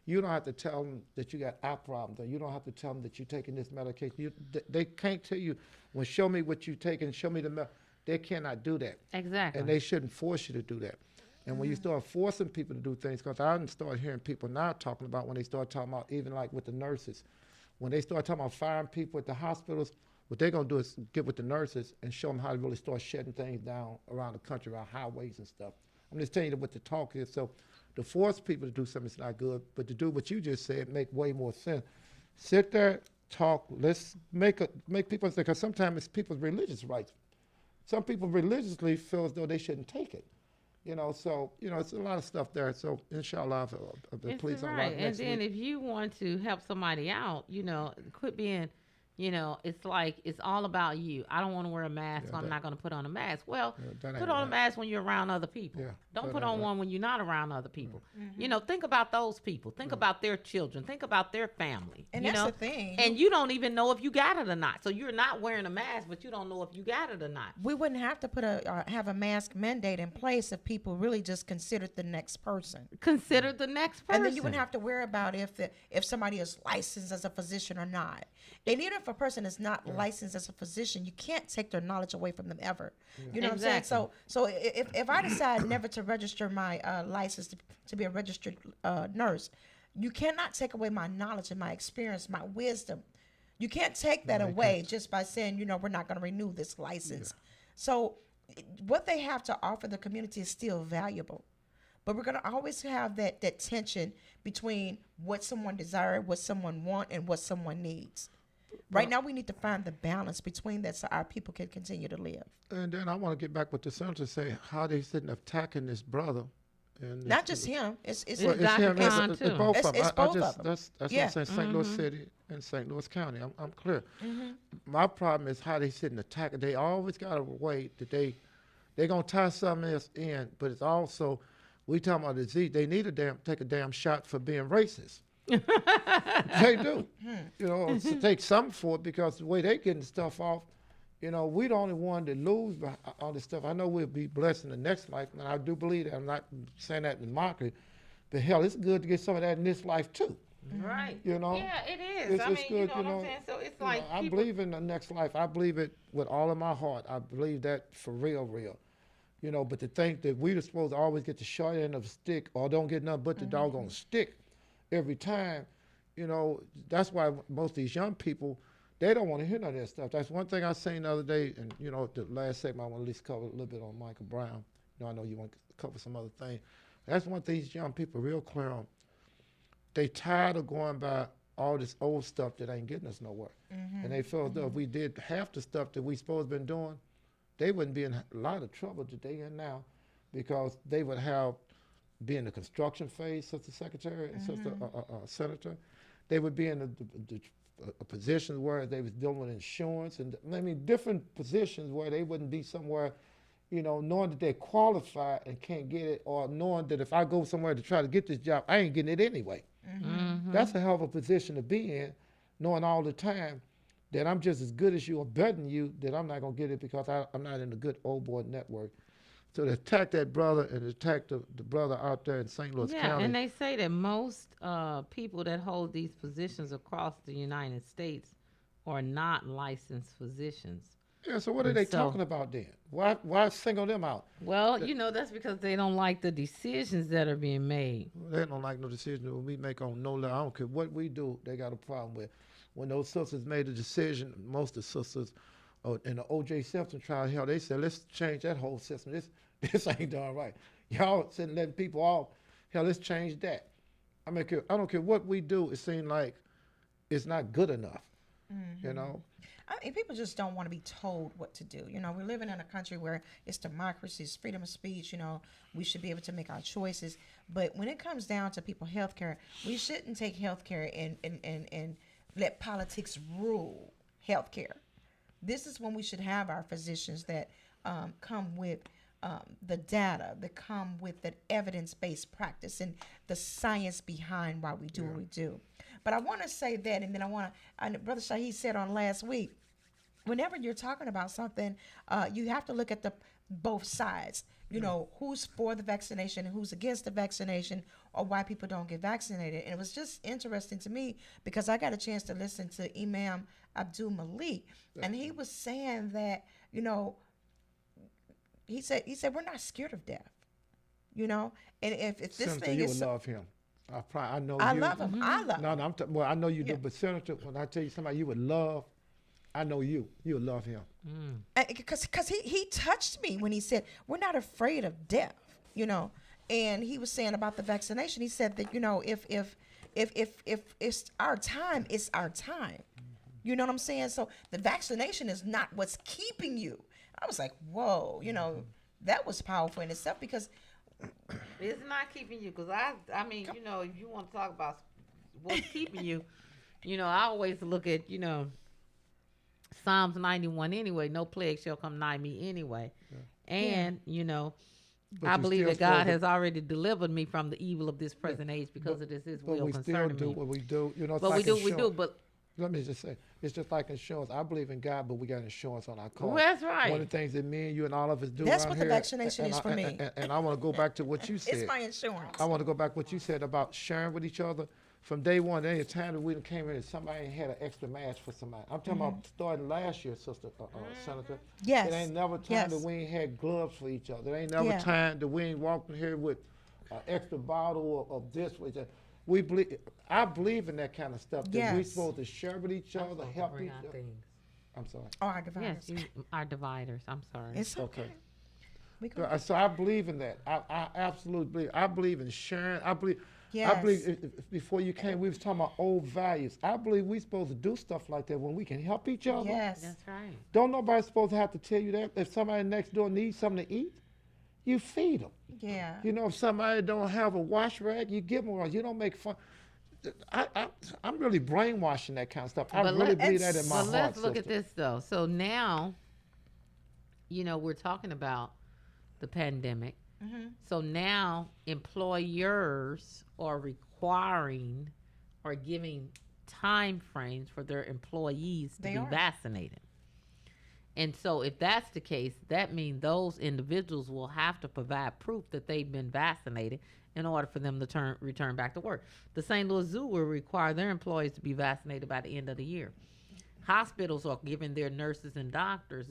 you don't have to tell them that you got eye problems, or you don't have to tell them that you're taking this medication. They can't tell you, well, show me what you're taking, show me the They cannot do that. Exactly. And they shouldn't force you to do that. And when you start forcing people to do things, because I start hearing people now talking about when they start talking about, even like with the nurses, when they start talking about firing people at the hospitals, what they're going to do is get with the nurses and show them how to really start shutting things down around the country, around highways and stuff. I'm just telling you what the talk is. So to force people to do something is not good, but to do what you just said make way more sense. Sit there, talk, let's make people understand, because sometimes it's people's religious rights. Some people religiously feel as though they shouldn't take it. So, it's a lot of stuff there. So, inshallah, please on right. next And then week. if you want to help somebody out, quit being, it's like it's all about you. I don't want to wear a mask. Yeah, I'm not going to put on a mask. Well, that ain't put on a right. mask when you're around other people. Yeah, Don't that put ain't on right. one when you're not around other people. Think about those people. Think about their children. Think about their family. And that's the thing. And you don't even know if you got it or not. So you're not wearing a mask, but you don't know if you got it or not. We wouldn't have to have a mask mandate in place if people really just considered the next person. Consider the next person. And then you wouldn't have to worry about if somebody is licensed as a physician or not. And even if a person is not licensed as a physician, you can't take their knowledge away from them ever. You know what I'm saying? So if I decide never to register my license to be a registered nurse, you cannot take away my knowledge and my experience, my wisdom. You can't take that away just by saying, we're not going to renew this license. So what they have to offer the community is still valuable. But we're going to always have that tension between what someone desires, what someone wants, and what someone needs. Right now, we need to find the balance between that so our people can continue to live. And then I want to get back with the senator, say how they sitting attacking this brother. And Not just him. It's Well, Dr. him. Khan, It's too. both of them. It's both of them. That's Yeah. what I'm saying. St. Louis City and St. Louis County. I'm clear. My problem is how they sitting attacking. They always got a way that they're gonna tie something else in, but it's also we talking about disease. They need take a damn shot for being racist. They do. To take something for it, because the way they getting stuff off, we the only one that lose by all this stuff. I know we'll be blessed in the next life, and I do believe that. I'm not saying that in mockery, but hell, it's good to get some of that in this life too. Right. Yeah, it is. It's good, you know what I'm saying? So it's like I people, believe in the next life. I believe it with all of my heart. I believe that for real. But to think that we're supposed to always get the short end of the stick, or don't get nothing but the doggone stick every time, that's why most of these young people, they don't want to hear none of that stuff. That's one thing I seen the other day, and the last segment I want to at least cover a little bit on Michael Brown. I know you want to cover some other thing, That's one thing these young people real clear on. They tired of going by all this old stuff that ain't getting us nowhere. And they feel as though if we did half the stuff that we supposed to been doing, they wouldn't be in a lot of trouble that they in now, because they would have be in the construction phase, Sister Secretary and Sister Senator. They would be in a position where they was dealing with insurance and I mean different positions where they wouldn't be somewhere, knowing that they're qualified and can't get it, or knowing that if I go somewhere to try to get this job, I ain't getting it anyway. That's a hell of a position to be in, knowing all the time that I'm just as good as you or better than you, that I'm not going to get it because I'm not in the good old boy network. So to attack that brother and attack the brother out there in St. Louis Yeah, County. and they say that most people that hold these positions across the United States are not licensed physicians. Yeah, so what are they talking about then? Why single them out? Well, that's because they don't like the decisions that are being made. They don't like no decision that we make on no level. I don't care what we do, they got a problem with. When those sisters made a decision, most of the sisters in the O.J. Simpson trial, hell, they said, let's change that whole system. This ain't done right. Y'all sitting letting people off. Hell, let's change that. I don't care what we do. It seems like it's not good enough. I mean, people just don't want to be told what to do. We're living in a country where it's democracy, it's freedom of speech. We should be able to make our choices. But when it comes down to people health care, we shouldn't take health care and let politics rule health care. This is when we should have our physicians that come with the data, that come with that evidence-based practice and the science behind why we do what we do. But I want to say that, and then Brother Shaheed said on last week, whenever you're talking about something, you have to look at both sides. Who's for the vaccination and who's against the vaccination, or why people don't get vaccinated. And it was just interesting to me because I got a chance to listen to Imam Abdul Malik, and he was saying that, he said we're not scared of death, and if this Senator, thing you is would love him. I know I you. love him. I love him. No, well, I know you do, but Senator, when I tell you somebody you would love, I know you would love him. Because he touched me when he said we're not afraid of death, and he was saying about the vaccination. He said that if it's our time, it's our time. You know what I'm saying? So the vaccination is not what's keeping you. I was like, whoa, that was powerful in itself because it's not keeping you. Because I mean, if you want to talk about what's keeping you, I always look at Psalms 91 anyway. No plague shall come nigh me anyway, and I believe that God has already delivered me from the evil of this present age because it is His will concerning me. But we still do what we do. But like we do. But let me just say, it's just like insurance. I believe in God, but we got insurance on our car. Well, that's right. One of the things that me and you and all of us do that's around what here, the vaccination is for me. And I want to go back to what you said. It's my insurance. I want to go back to what you said about sharing with each other. From day one, there ain't a time that we came in and somebody had an extra mask for somebody. I'm talking about starting last year, Sister Senator. Yes. It ain't never time that we ain't had gloves for each other. It ain't never time that we ain't walking here with an extra bottle of this for each other. I believe in that kind of stuff. That we supposed to share with each other, help each other. I'm sorry. Oh, our dividers. Yes, our dividers. I'm sorry. It's okay. So I believe in that. I absolutely believe. I believe in sharing. I believe before you came, we was talking about old values. I believe we supposed to do stuff like that when we can help each other. Yes. That's right. Don't nobody supposed to have to tell you that. If somebody next door needs something to eat, you feed them. Yeah. If somebody don't have a wash rag, you give them one. You don't make fun. I'm really brainwashing that kind of stuff. I really believe that in my heart. Let's look at this though. So now, we're talking about the pandemic. So now employers are requiring or giving time frames for their employees to be vaccinated. And so if that's the case, that means those individuals will have to provide proof that they've been vaccinated in order for them to return back to work. The St. Louis Zoo will require their employees to be vaccinated by the end of the year. Hospitals are giving their nurses and doctors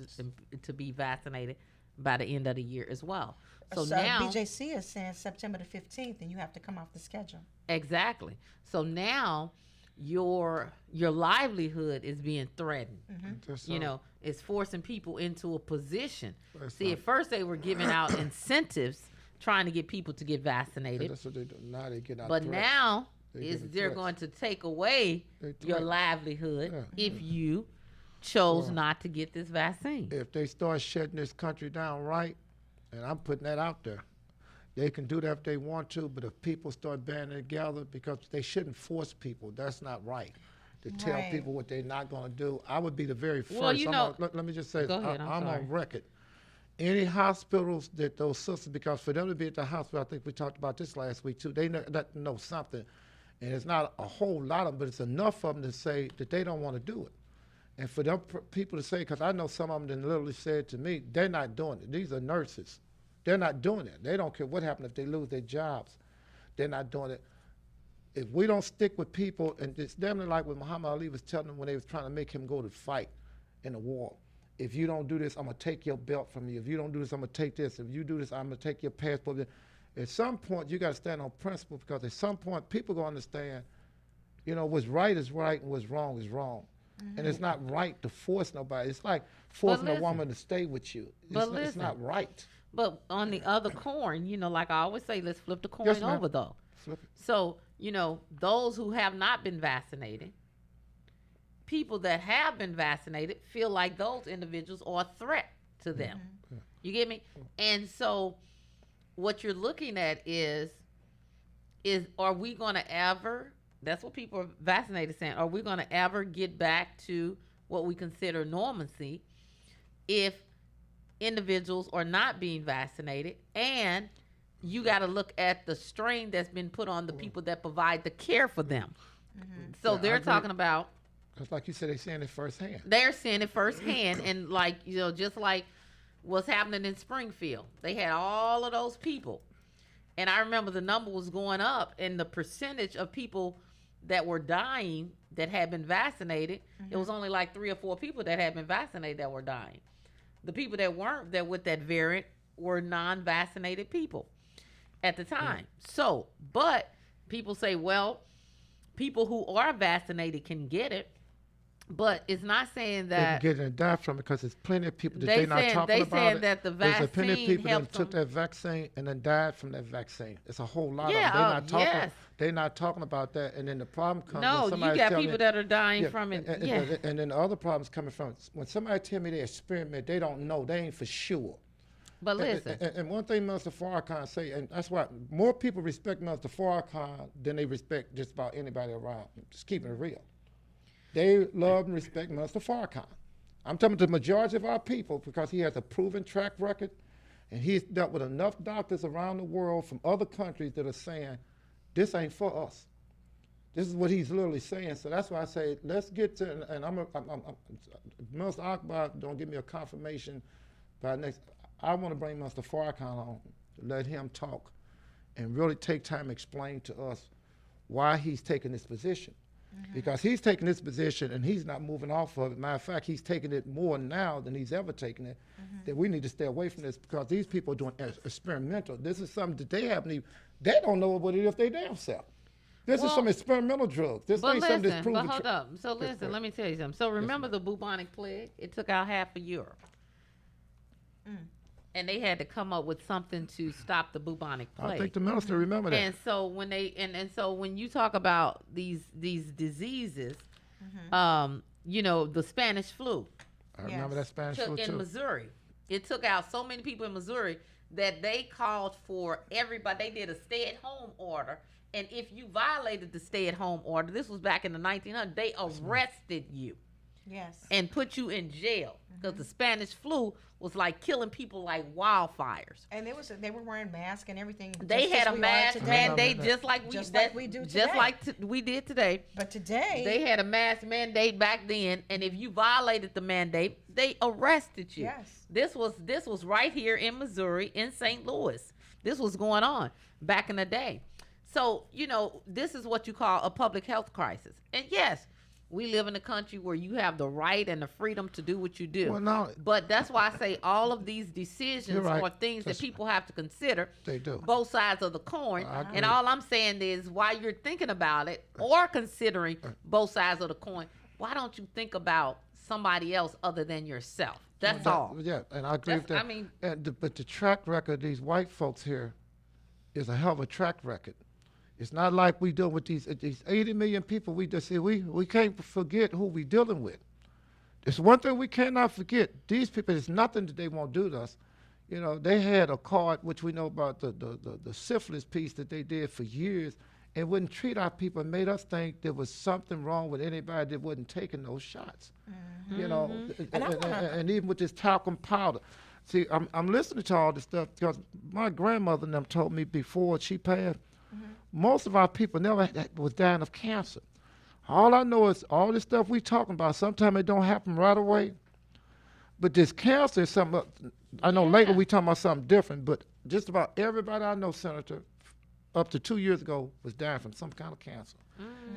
to be vaccinated by the end of the year as well. So now BJC is saying September the 15th, and you have to come off the schedule. Exactly. So now your livelihood is being threatened. It's forcing people into a position. See, at first they were giving out incentives trying to get people to get And vaccinated. that's what they do. Now they get out But threats. now They is give it they're threats. going to take away They your threat. livelihood Yeah. if you chose Well, not to get this vaccine. If they start shutting this country down right, and I'm putting that out there, they can do that if they want to, but if people start banding together, because they shouldn't force people, that's not right. To tell Right. people what they're not going to do. I would be the very first. Well, you know- let me just say, Go ahead, I'm I'm sorry. on record. Any hospitals that those sisters, because for them to be at the hospital, I think we talked about this last week too, they know something. And it's not a whole lot of them, but it's enough of them to say that they don't want to do it. And for them people to say, because I know some of them that literally said to me, they're not doing it. These are nurses. They're not doing it. They don't care what happens if they lose their jobs. They're not doing it. If we don't stick with people, and it's definitely like what Muhammad Ali was telling them when they was trying to make him go to fight in the war. If you don't do this, I'm going to take your belt from you. If you don't do this, I'm going to take this. If you do this, I'm going to take your passport. At some point, you got to stand on principle, because at some point, people going to understand, what's right is right and what's wrong is wrong. And it's not right to force nobody. It's like forcing a listen. woman to stay with you. But It's not right. But on the other coin, like I always say, let's flip the coin Yes, ma'am. over though. Flip it. So, those who have not been vaccinated, people that have been vaccinated feel like those individuals are a threat to them. You get me? And so what you're looking at is are we going to ever, that's what people are vaccinated saying, are we going to ever get back to what we consider normalcy if individuals are not being vaccinated? And you got to look at the strain that's been put on the people that provide the care for them. So Yeah, I they're agree. talking about, Because like you said, they're seeing it firsthand. they're seeing it firsthand. And just like what's happening in Springfield, they had all of those people. And I remember the number was going up, and the percentage of people that were dying that had been vaccinated, it was only like 3 or 4 people that had been vaccinated that were dying. The people that weren't there with that variant were non-vaccinated people at the time. So, but people say, well, people who are vaccinated can get it, but it's not saying They that can get it and die from it, because there's plenty of people that They they're not saying- talking they about saying it. that the There's plenty of vaccine people that helps took them. that vaccine and then died from that vaccine. It's a whole lot Yeah, of them. They're not talking. yes. They're not talking about that. And then the problem comes. no, when you somebody got tell people me, that are dying yeah, from it. and, Yeah. and then the other problems coming from when somebody tell me they experiment, they don't know. They ain't for sure. But listen, And one thing Minister Farrakhan say, and that's why more people respect Minister Farrakhan than they respect just about anybody around. Just keeping it real. They love and respect Minister Farrakhan. I'm talking to the majority of our people, because he has a proven track record, and he's dealt with enough doctors around the world from other countries that are saying, this ain't for us. This is what he's literally saying. So that's why I say, let's get to, and Minister Akbar, don't give me a confirmation by next. I want to bring Mr. Farrakhan on to let him talk and really take time to explain to us why he's taking this position. Because he's taking this position and he's not moving off of it. Matter of fact, he's taking it more now than he's ever taken it. That we need to stay away from this, because these people are doing experimental. This is something that they haven't even, they don't know what it is they damn self. This is Well, some experimental drugs. This but ain't something that's listen, proven. but hold up. So listen, let me tell you something. So remember the bubonic plague? It took out half of Europe. And they had to come up with something to stop the bubonic plague. I think the minister remember that. And so when they and so when you talk about these diseases, the Spanish flu I remember that Spanish flu took in too. Missouri. It took out so many people in Missouri that they called for everybody. They did a stay-at-home order, and if you violated the stay-at-home order, this was back in the 1900s, they arrested you Yes. and put you in jail, because the Spanish flu was like killing people like wildfires. And they were wearing masks and everything. They just had as a we are mask today. mandate just like we do just today. like we did today. But today, They had a mask mandate back then, and if you violated the mandate, they arrested you. Yes. This was right here in Missouri, in St. Louis. This was going on back in the day. So, this is what you call a public health crisis. And yes, we live in a country where you have the right and the freedom to do what you do. Well, no, But that's why I say all of these decisions You're right. are things that people have to consider. They do. Both sides of the coin. I agree. And all I'm saying is, while you're thinking about it or considering both sides of the coin, why don't you think about somebody else other than yourself? That's all. Yeah, and I agree with That's- that. I mean- but the track record of these white folks here is a hell of a track record. It's not like we deal with these 80 million people. We just say we can't forget who we dealing with. It's one thing we cannot forget. These people, there's nothing that they won't do to us. You know, they had a card, which we know about the syphilis piece that they did for years, and wouldn't treat our people and made us think there was something wrong with anybody that wasn't taking those shots. You know, and even with this talcum powder. See, I'm listening to all this stuff because my grandmother and them told me before she passed, most of our people never was dying of cancer. All I know is all this stuff we talking about, sometimes it don't happen right away. But this cancer is something, I know later we talking about something different, but just about everybody I know, Senator, up to 2 years ago, was dying from some kind of cancer.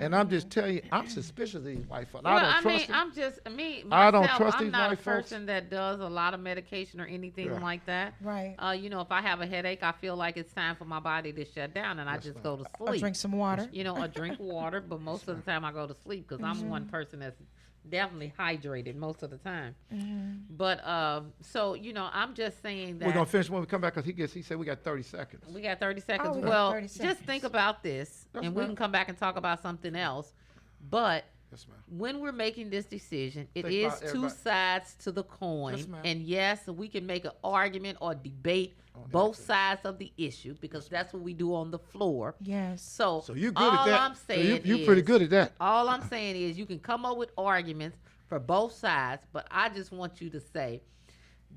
And I'm just telling you, I'm suspicious of these white folks. Well, I don't trust them. I'm just myself, I don't trust I'm these not white a folks. person that does a lot of medication or anything like that. Right. You know, if I have a headache, I feel like it's time for my body to shut down, and I just go to Or sleep. drink some water. You know, or drink water, but most of the time I go to sleep because I'm one person that's definitely hydrated most of the time. But so you know, I'm just saying that We're gonna finish when we come back because he said we got 30 seconds. we got 30 seconds. we got Well, 30 just seconds. think about this, Yes, and we ma'am. can come back and talk about something else. But Yes, ma'am. when we're making this decision, it Think is about two everybody. sides to the coin. Yes, ma'am. And yes, we can make an argument or debate both sides of the issue because that's what we do on the floor. Yes. So, So you good all at that? I'm So saying you is, pretty good at that. all I'm saying is you can come up with arguments for both sides, but I just want you to say,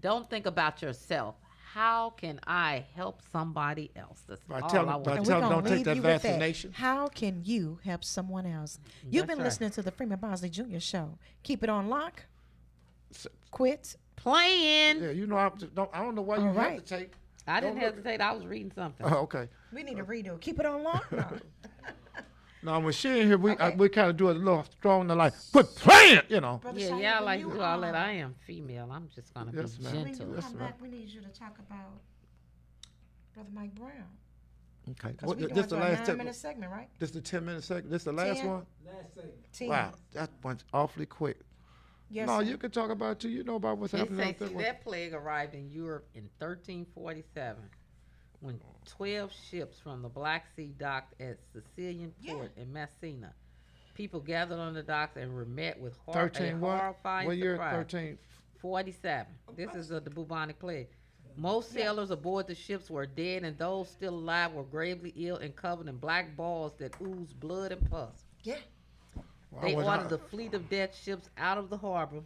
don't think about yourself. How can I help somebody else? That's By all telling- I want. by And tell we're them gonna don't take leave that you with vaccination. How can you help someone else? You've That's been right. listening to the Freeman Bosley Jr. Show. Keep it on lock. So- Quit. Playing. Yeah, you know, I don't know why you All right. hesitate. I didn't Don't look- hesitate. I was reading something. Oh, okay. We need a redo. Keep it on lock. No. Now when she in here, we Okay. we kind of do it a little strong and like quit playing, you know. Brother Yeah, Shiny, y'all when like you to do all that. are- I am female. I'm just gonna Yes, be ma'am. When gentle. you Yes, come ma'am. back, we need you to talk about Brother Mike Brown. Okay. Because we're This doing the a last 9-minute segment, right? This the 10-minute segment. This the last 10. one. Last segment. 10. Wow, that one's awfully quick. Yes, No, sir. you can talk about it too. You know about what's They happening say out there. that plague arrived in Europe in 1347 when 12 ships from the Black Sea docked at Sicilian port in Messina. People gathered on the docks and were met with 13 what? horrifying What year? surprise. 13. 47. This is the bubonic plague. Most sailors aboard the ships were dead, and those still alive were gravely ill and covered in black balls that oozed blood and pus. Yeah. Well, They I wonder ordered the fleet of death ships out of the harbor,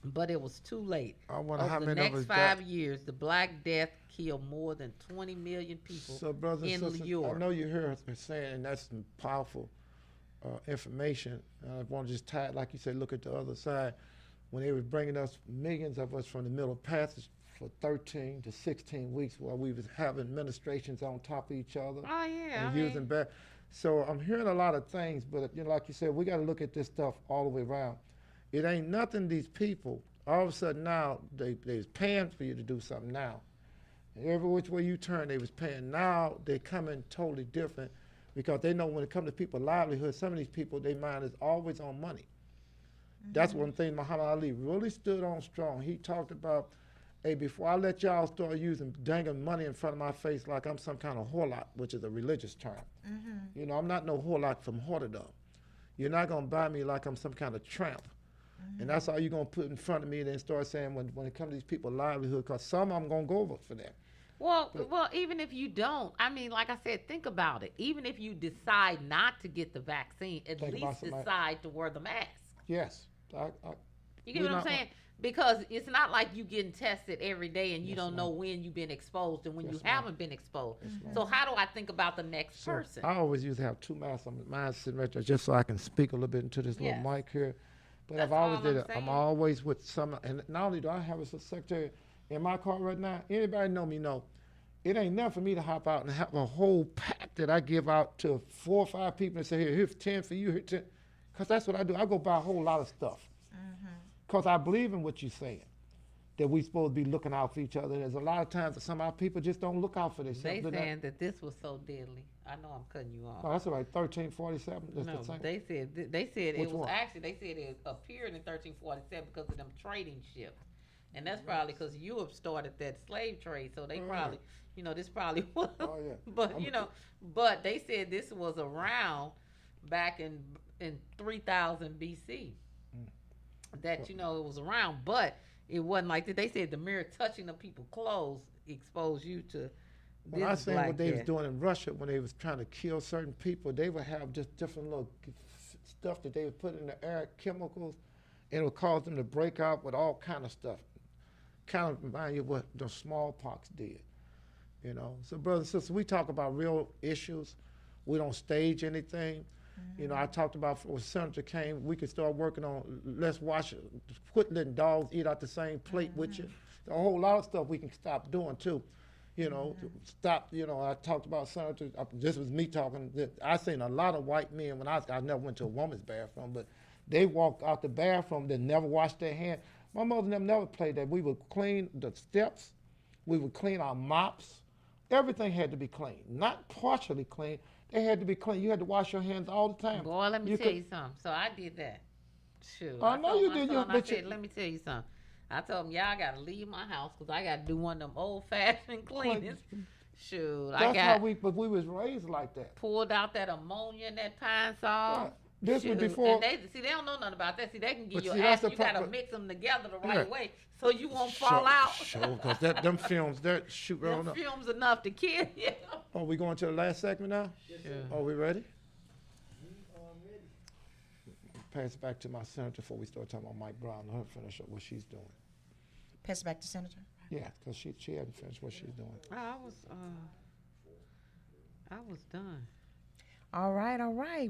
but it was too late. I wonder how Over the many of next us 5 died. years, the Black Death killed more than 20 million people So, brothers and in sisters, Europe. I know you hear us saying, and that's some powerful information. I want to just tie it, like you said, look at the other side. When they were bringing us, millions of us from the Middle Passage for 13 to 16 weeks while we was having administrations on top of each other. Oh, yeah. And using bad. So I'm hearing a lot of things, but you know, like you said, we got to look at this stuff all the way around. It ain't nothing. These people, all of a sudden now, they's paying for you to do something now. And every which way you turn, they was paying. Now they coming totally different because they know when it comes to people's livelihood, some of these people, their mind is always on money. That's one thing Muhammad Ali really stood on strong. He talked about, hey, before I let y'all start using dangling money in front of my face like I'm some kind of whorelock, which is a religious term. You know, I'm not no whorelock from whordom. You're not going to buy me like I'm some kind of tramp. And that's all you're going to put in front of me and then start saying when it comes to these people's livelihood, because some of them going to go over for that. Well, even if you don't, I mean, like I said, think about it. Even if you decide not to get the vaccine, at Think about least somebody- decide to wear the mask. Yes. You get what I'm saying? Because it's not like you getting tested every day and you don't know when you've been exposed and when you haven't been exposed. So how do I think about the next person? I always used to have two masks on mine sitting right there just so I can speak a little bit into this little Yes. mic here. But That's I've always all did I'm it. I'm saying. always with some, and not only do I have a secretary in my car right now, anybody know me know, it ain't nothing for me to hop out and have a whole pack that I give out to 4 or 5 people and say, here's 10 for you, here's 10. Because that's what I do. I go buy a whole lot of stuff. Because I believe in what you're saying, that we supposed to be looking out for each other. There's a lot of times that some of our people just don't look out for They themselves. saying that this was so deadly. I know I'm cutting you off. Oh, that's all right, 1347. That's No, the same. they said Which it was one? actually they said it appeared in 1347 because of them trading ships. And that's probably because Europe started that slave trade, so they Oh, probably, this probably was. Oh yeah. But but they said this was around back in 3000 BC. That it was around, but it wasn't like that. They said the mere touching of people's clothes exposed you to When I seen what they was doing in Russia when they was trying to kill certain people, they would have just different little stuff that they would put in the air, chemicals, and it would cause them to break out with all kind of stuff. Kind of remind you of what the smallpox did, So brothers and sisters, we talk about real issues. We don't stage anything. I talked about when Senator came, we could start working on quit letting dogs eat out the same plate with you. A whole lot of stuff we can stop doing too. Stop, I talked about Senator, this was me talking, I seen a lot of white men when I never went to a woman's bathroom, but they walked out the bathroom, they never washed their hands. My mother never played that. We would clean the steps, we would clean our mops. Everything had to be clean, not partially clean. They had to be clean. You had to wash your hands all the time. Boy, let me tell you something. So I did that. Shoot. I know you did. I said, let me tell you something. I told him, y'all got to leave my house because I got to do one of them old-fashioned cleanings. Shoot. That's how we was raised like that. Pulled out that ammonia and that pine saw. Right. This was before. And they don't know nothing about that. See, they can give you acid. You got to mix them together the right way so you won't fall out. Sure, because them films, that shoot right on up. Them films enough to kill you. Are we going to the last segment now? Yes, Are we ready? We are ready. Pass it back to my senator before we start talking about Mike Brown and her finish up what she's doing. Pass it back to Senator. Yeah, because she hadn't finished what she's doing. I was done. All right.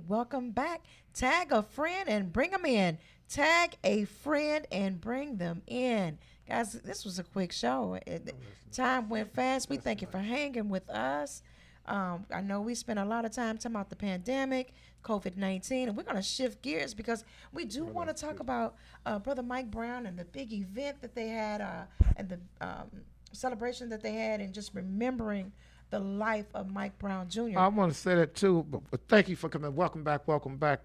Welcome back. Tag a friend and bring them in. Tag a friend and bring them in. Guys, this was a quick show. Time went fast. We thank you for hanging with us. I know we spent a lot of time talking about the pandemic, COVID-19, and we're going to shift gears because we do want to talk about Brother Mike Brown and the big event that they had and the celebration that they had and just remembering the life of Mike Brown Jr. I want to say that too, but thank you for coming. Welcome back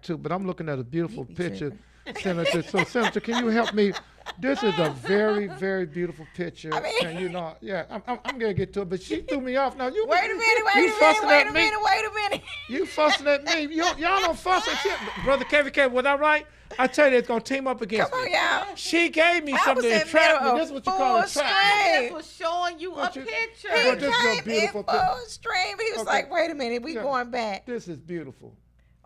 too. But I'm looking at a beautiful picture, Senator. So, Senator, can you help me? This is a very, very beautiful picture. And I'm gonna get to it, but she threw me off. Now you wait a minute. You fussing at me. Y'all don't fuss at shit. Brother Kevin, was I right? I tell you, it's gonna team up against me. Y'all. She gave me something to trap me. This is what you call a trap. I was showing you a picture. He came in full stream. He was like, wait a minute, we going back. This is beautiful.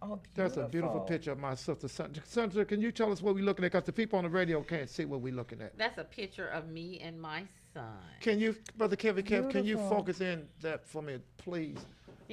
Oh, that's a beautiful picture of my sister. Senator, can you tell us what we're looking at? Because the people on the radio can't see what we're looking at. That's a picture of me and my son. Can you, Brother Kevin, can you focus in that for me, please?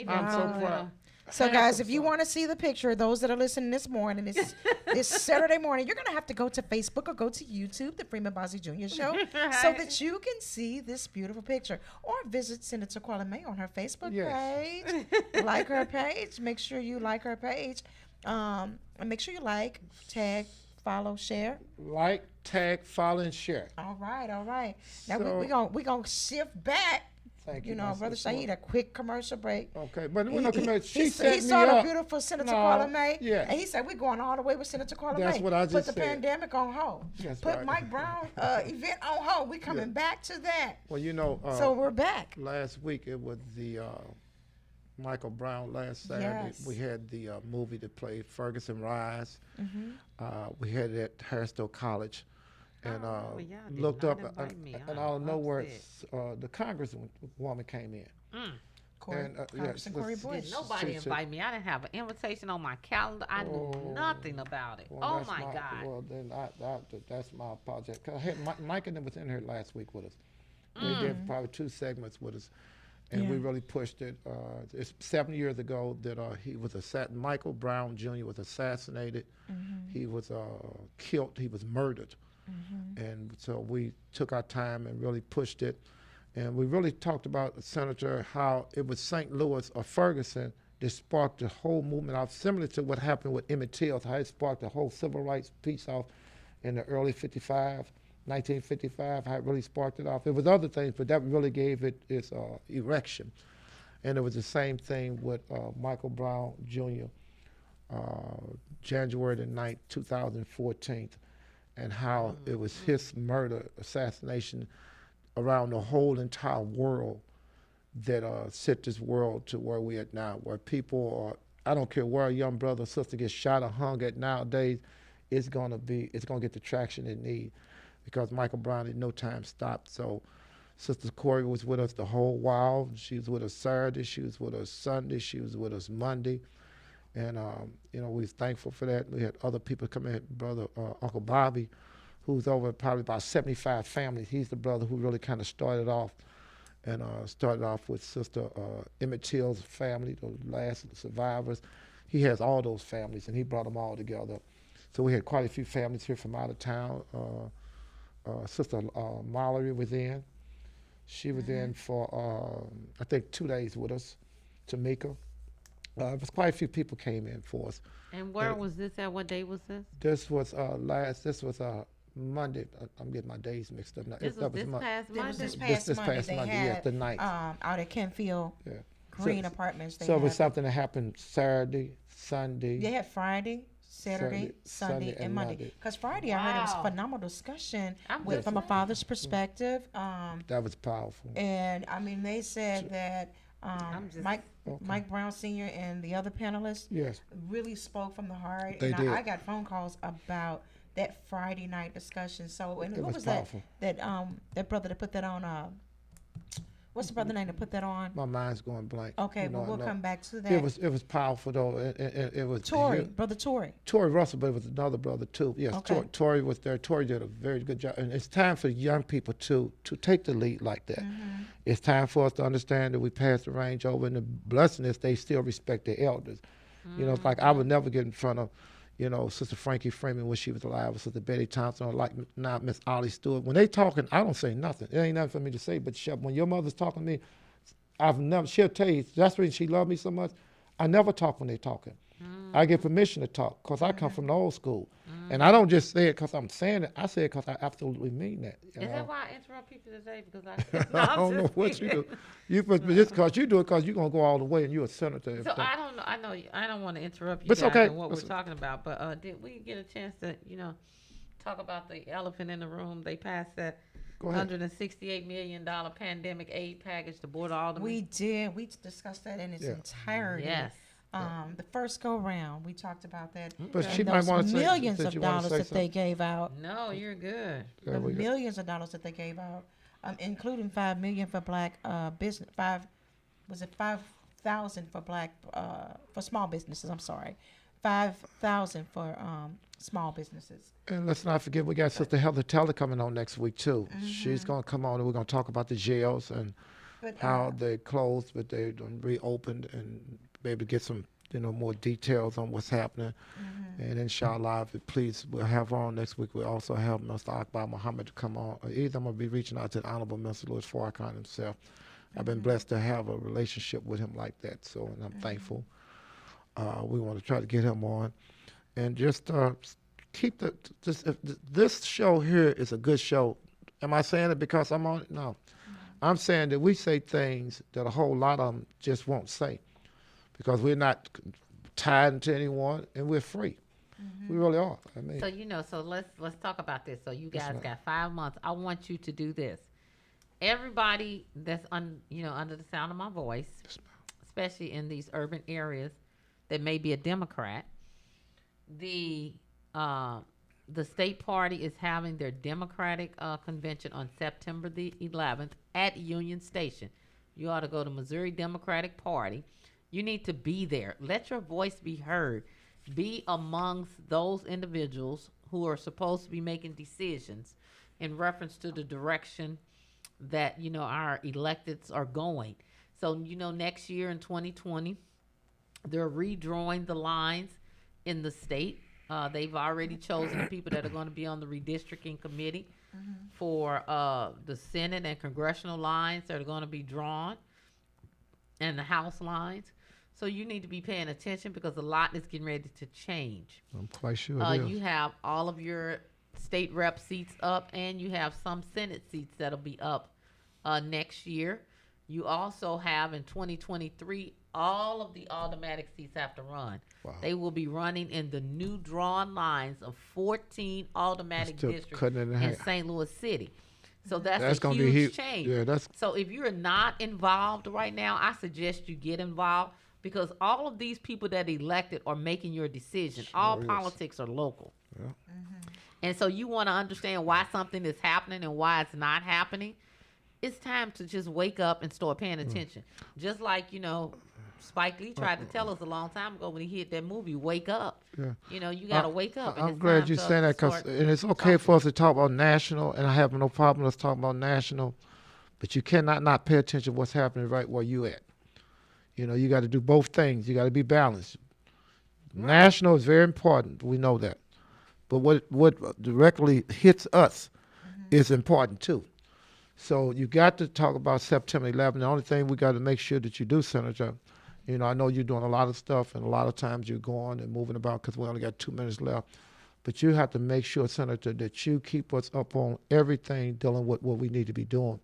I'm so proud. So, guys, if you want to see the picture, those that are listening this morning, this Saturday morning, you're going to have to go to Facebook or go to YouTube, the Freeman Bosley Jr. Show, so that you can see this beautiful picture. Or visit Senator Carla May on her Facebook page. Like her page. Make sure you like her page. And make sure you like, tag, follow, share. Like, tag, follow, and share. All right. Now, we're gonna shift back. Thank you. Brother Shaheed, a quick commercial break. Okay, but we're not commercial. He saw the beautiful Senator Carla May, and he said, we're going all the way with Senator Carla May. That's what I just said. Put the pandemic on hold. Put Mike Brown event on hold. We're coming back to that. Well, so we're back. Last week, it was the Michael Brown last Saturday. Yes. We had the movie that played Ferguson Rise. We had it at Harrisville College. And looked up, and out of nowhere, the congresswoman came in. Congressman Corey Bush. Did nobody invite me? I didn't have an invitation on my calendar. I knew nothing about it. Well, my God. Well, then that's my apology. Cause I had Mike and them was in here last week with us. They did probably 2 segments with us, and we really pushed it. It's 7 years ago that he was Michael Brown Jr. was assassinated. He was killed. He was murdered. And so we took our time and really pushed it. And we really talked about, Senator, how it was St. Louis or Ferguson that sparked the whole movement off, similar to what happened with Emmett Till, how it sparked the whole civil rights piece off in the early 1955, how it really sparked it off. It was other things, but that really gave it its erection. And it was the same thing with Michael Brown Jr., January the 9th, 2014. and how it was his murder, assassination around the whole entire world that set this world to where we at now, where people are, I don't care where a young brother or sister gets shot or hung at nowadays, it's gonna get the traction it needs because Michael Brown at no time stopped. So Sister Corey was with us the whole while. She was with us Saturday, she was with us Sunday, she was with us Monday. And, we was thankful for that. We had other people come in, Brother Uncle Bobby, who's over probably about 75 families. He's the brother who really kind of started off with Sister Emmett Till's family, the last survivors. He has all those families, and he brought them all together. So we had quite a few families here from out of town. Sister Mallory was in. She was in for, I think, 2 days with us, Tamika. It was quite a few people came in for us. And where was this at? What day was this? This was Monday. I'm getting my days mixed up now. This was this past It was Monday? this past This Monday. past They Monday, had yes, the ninth. out at Kentfield Yeah. Green So- Apartments. They So it was had, something that happened Saturday, Sunday. they had Friday, Saturday, Sunday, and Monday. Because Friday, I heard it was Wow. phenomenal discussion I'm with just from a saying. father's perspective. That was powerful. And I mean, they said that just- Mike Brown Sr. and the other panelists Yes. really spoke from the heart. They and did. I got phone calls about that Friday night discussion. So, and It who was was powerful. that brother that put that on? What's the brother name that put that on? My mind's going blank. Okay, You know, well, we'll I know. come back to that. It was powerful though. It was Brother Tory. Tory Russell, but it was another brother too. Yes, Okay. Tory was there. Tory did a very good job, and it's time for young people to take the lead like that. Mm-hmm. It's time for us to understand that we pass the range over, and the blessing is they still respect their elders. You know, it's like I would never get in front of, Sister Frankie Freeman when she was alive, or Sister Betty Thompson, or like now Miss Ollie Stewart. When they talking, I don't say nothing. It ain't nothing for me to say, but when your mother's talking to me, she'll tell you, that's when she loved me so much. I never talk when they talking. I get permission to talk because I come from the old school. And I don't just say it because I'm saying it. I say it because I absolutely mean that. Is that why I interrupt people today? Because I, I don't know what you do. But just because you do it because you're going to go all the way and you're a senator. So I don't know. I know. I don't want to interrupt you But it's guys okay. in what we're It's- talking about. But did we get a chance to, talk about the elephant in the room? They passed that Go ahead. $168 million pandemic aid package to Board of Aldermen. We did. We discussed that in its Yeah. entirety. Yes. The first go round, we talked about that. But And she might those want to say millions since of you wanna dollars say that they gave out. No, you're good. There The we go. millions of dollars that they gave out, including $5 million for black business. 5,000 for black for small businesses. I'm sorry, 5,000 for small businesses. And let's not forget, we got Sister Heather Teller coming on next week, too. She's going to come on and we're going to talk about the jails and But how they closed, but they done reopened, and maybe get some, more details on what's happening. And inshallah, if it please, we'll have her on next week. We'll also have Mr. Akbar Muhammad to come on. Either I'm going to be reaching out to the Honorable Mr. Louis Farrakhan himself. I've been blessed to have a relationship with him like that, so, and I'm thankful. We want to try to get him on. And just keep this show here is a good show. Am I saying it because I'm on it? No. I'm saying that we say things that a whole lot of them just won't say because we're not tied to anyone and we're free. We really are. I mean, So let's talk about this. So you Yes, guys ma'am. got 5 months. I want you to do this. Everybody that's under the sound of my voice, Yes, ma'am. especially in these urban areas that may be a Democrat, the state party is having their Democratic convention on September the 11th at Union Station. You ought to go to Missouri Democratic Party. You need to be there. Let your voice be heard. Be amongst those individuals who are supposed to be making decisions in reference to the direction that, our electeds are going. So, next year in 2020, they're redrawing the lines in the state. They've already chosen the people that are going to be on the redistricting committee for the Senate and congressional lines that are going to be drawn and the House lines. So you need to be paying attention because a lot is getting ready to change. I'm quite sure it is. You have all of your state rep seats up, and you have some Senate seats that'll be up next year. You also have in 2023 all of the automatic seats have to run. Wow. They will be running in the new drawn lines of 14 automatic Still districts cutting it in in half. St. Louis City. So that's a gonna be huge huge. change. Yeah, that's So if you're not involved right now, I suggest you get involved because all of these people that elected are making your decision. All is. politics are local. yeah. And so you want to understand why something is happening and why it's not happening. It's time to just wake up and start paying attention. Just like, Spike Lee tried to tell us a long time ago when he hit that movie, wake up. Yeah. You got to wake up. And I'm it's glad time you to saying that because start it's okay talking. for us to talk about national, and I have no problem us talking about national, but you cannot not pay attention to what's happening right where you at. You got to do both things. You got to be balanced. Right. National is very important. We know that, but what directly hits us is important too. So you got to talk about September 11th. The only thing we got to make sure that you do, Senator. I know you're doing a lot of stuff, and a lot of times you're going and moving about because we only got 2 minutes left. But you have to make sure, Senator, that you keep us up on everything dealing with what we need to be doing.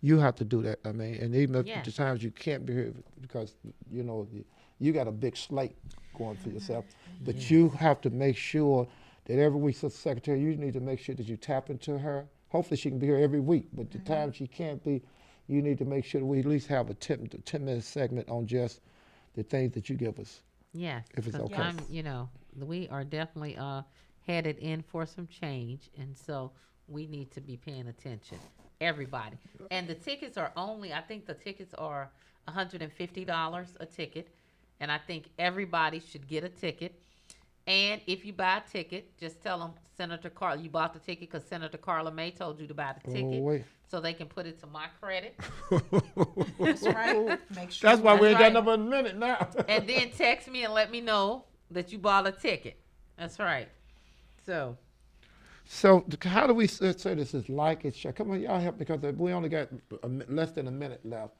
You have to do that. I mean, and even if Yes. the times you can't be here because, you got a big slate going for yourself. But you have to make sure that every week, Sister Secretary, you need to make sure that you tap into her. Hopefully she can be here every week. But the time she can't be, you need to make sure that we at least have a 10-minute segment on just the things that you give us. Yes. If it's 'cause okay. we are definitely headed in for some change. And so we need to be paying attention. Everybody. And the tickets are I think the tickets are $150 a ticket. And I think everybody should get a ticket. And if you buy a ticket, just tell them Senator Carla, you bought the ticket because Senator Carla May told you to buy the ticket. wait. So they can put it to my credit. That's right. Make sure. That's why we ain't That's got right. number in a minute now. And then text me and let me know that you bought a ticket. That's right. So So how do we say this is like it? Come on, y'all help because we only got less than a minute left.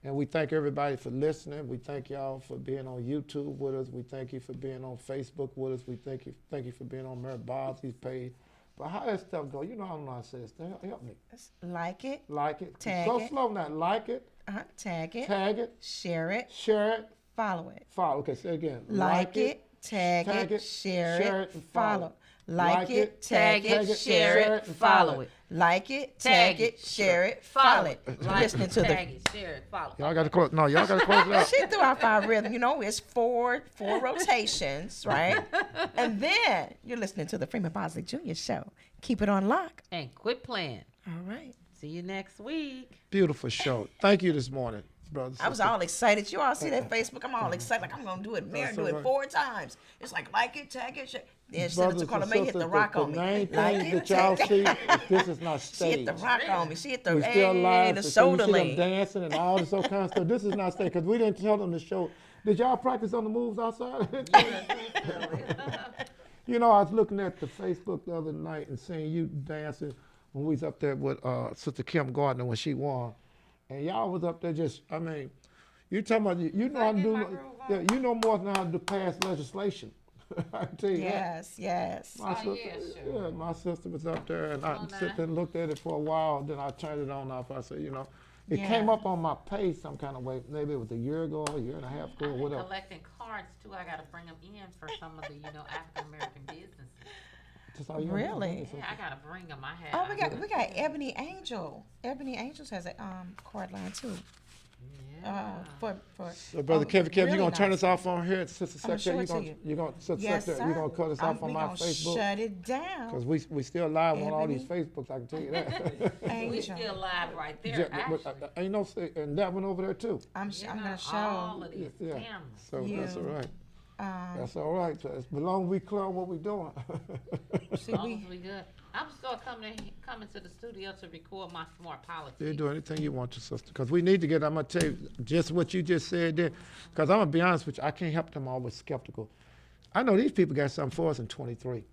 And we thank everybody for listening. We thank y'all for being on YouTube with us. We thank you for being on Facebook with us. We thank you for being on Mary Bosley's page. But how that stuff go? I don't know how to say this. Help me. Like it. Like it. Tag so it. slow now. Like it. Tag it. Tag it. Share it. Share it. Follow it. Follow. Okay, say it again. Like it. Tag it. Share it. and Follow. Like it. Tag it. Share it. Follow it. Like it. Tag it. Share it. Follow it. You're like, listening to tag it, share it, follow. Y'all got to close. No, y'all got to close it out. She threw off our rhythm. It's four rotations, right? And then you're listening to the Freeman Bosley Jr. Show. Keep it on lock. And quit playing. All right. See you next week. Beautiful show. Thank you this morning, brothers. I was all excited. You all see that Facebook? I'm all excited. Like, I'm going to do it. Man, That's do all it right. 4 times. It's like it, tag it, share. Then Brothers Senator and Carla May hit sisters, the rock on the me. main Like thing it, that y'all tag see, it. this is not She staged. hit the rock on me. She hit the We still live. the So shoulder you see them lean. dancing and all this other kind of stuff. This is not staged because we didn't tell them to show. Did y'all practice on the moves outside? I was looking at the Facebook the other night and seeing you dancing when we was up there with Sister Kim Gardner when she won. And y'all was up there you talking about, how to do, you know more than how to pass legislation. I tell you that. Yes. My sister, sure. my sister was up there, and I sit there and looked at it for a while. Then I turned it on off. I said, it came up on my page some kind of way. Maybe it was a year ago, a year and a half ago, or I've been whatever. collecting cards too. I got to bring them in for some of the, African American businesses. Just all you Really? Yeah, I got to bring them. I have. Oh, we got Ebony Angel. Ebony Angels has a card line too. Yeah. So, Brother Kevin, you really gonna turn nice. us off on here, Sister I'ma show Secretary? it to You gonna, Sister Yes, Secretary, you sir. gonna cut us off on we my gonna Facebook? Shut it down. Because we still live on all these Ebony. Facebooks. I can tell you that. We Angel. still live right there, actually. Ain't no, and that one over there too. I'm gonna All show. of these Yeah. cameras. So that's You. all right. That's Um, all right. So as long as we clear on what we're doing. see, As long we as we good. I'm still coming to the studio to record my smart politics. You do anything you want to, sister. Because we need to get, I'm going to tell you just what you just said there. Because I'm going to be honest with you, I can't help them always skeptical. I know these people got something for us in 23.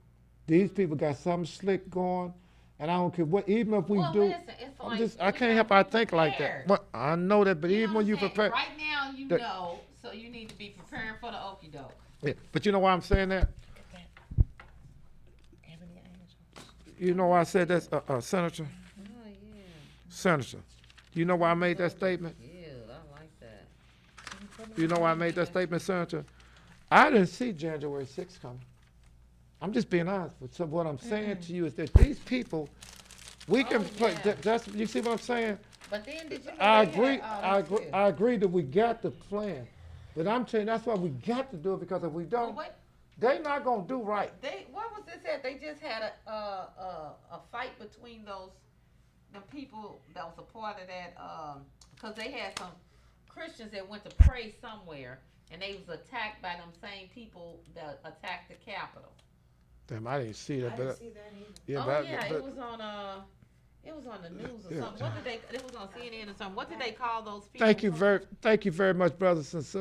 These people got something slick going. And I don't care what, even if we Well, do, listen, it's I'm like just, I we can't gotta help be I think like that. prepared. Well, I know that, but You know even what when you I'm saying? prepare. Right now, you that- know, so you need to be preparing for the okie doke. Yeah, but you know why I'm saying that? Ebony Angel. You know why I said that, Senator? Oh, yeah. Senator. You know why I made that statement? Yeah, I like that. Can you put You know why I made that statement, Senator? I didn't see January 6th coming. I'm just being honest. But so what I'm saying to you is that these people, we can play. yeah. That's you see what I'm saying? But then did you know I they agree. had, I agree. I agree that we got the plan, but I'm saying that's why we got to do it because if we don't, what they not gonna do right. what was this at? They just had a fight between the people that was a part of that because they had some Christians that went to pray somewhere and they was attacked by them same people that attacked the Capitol. Damn, I didn't see that. I But didn't see that either. yeah, Oh but, yeah, but it was on the news or Yeah. something. What did they? It was on CNN or something. What did they call those people? thank you very much, brothers and sisters.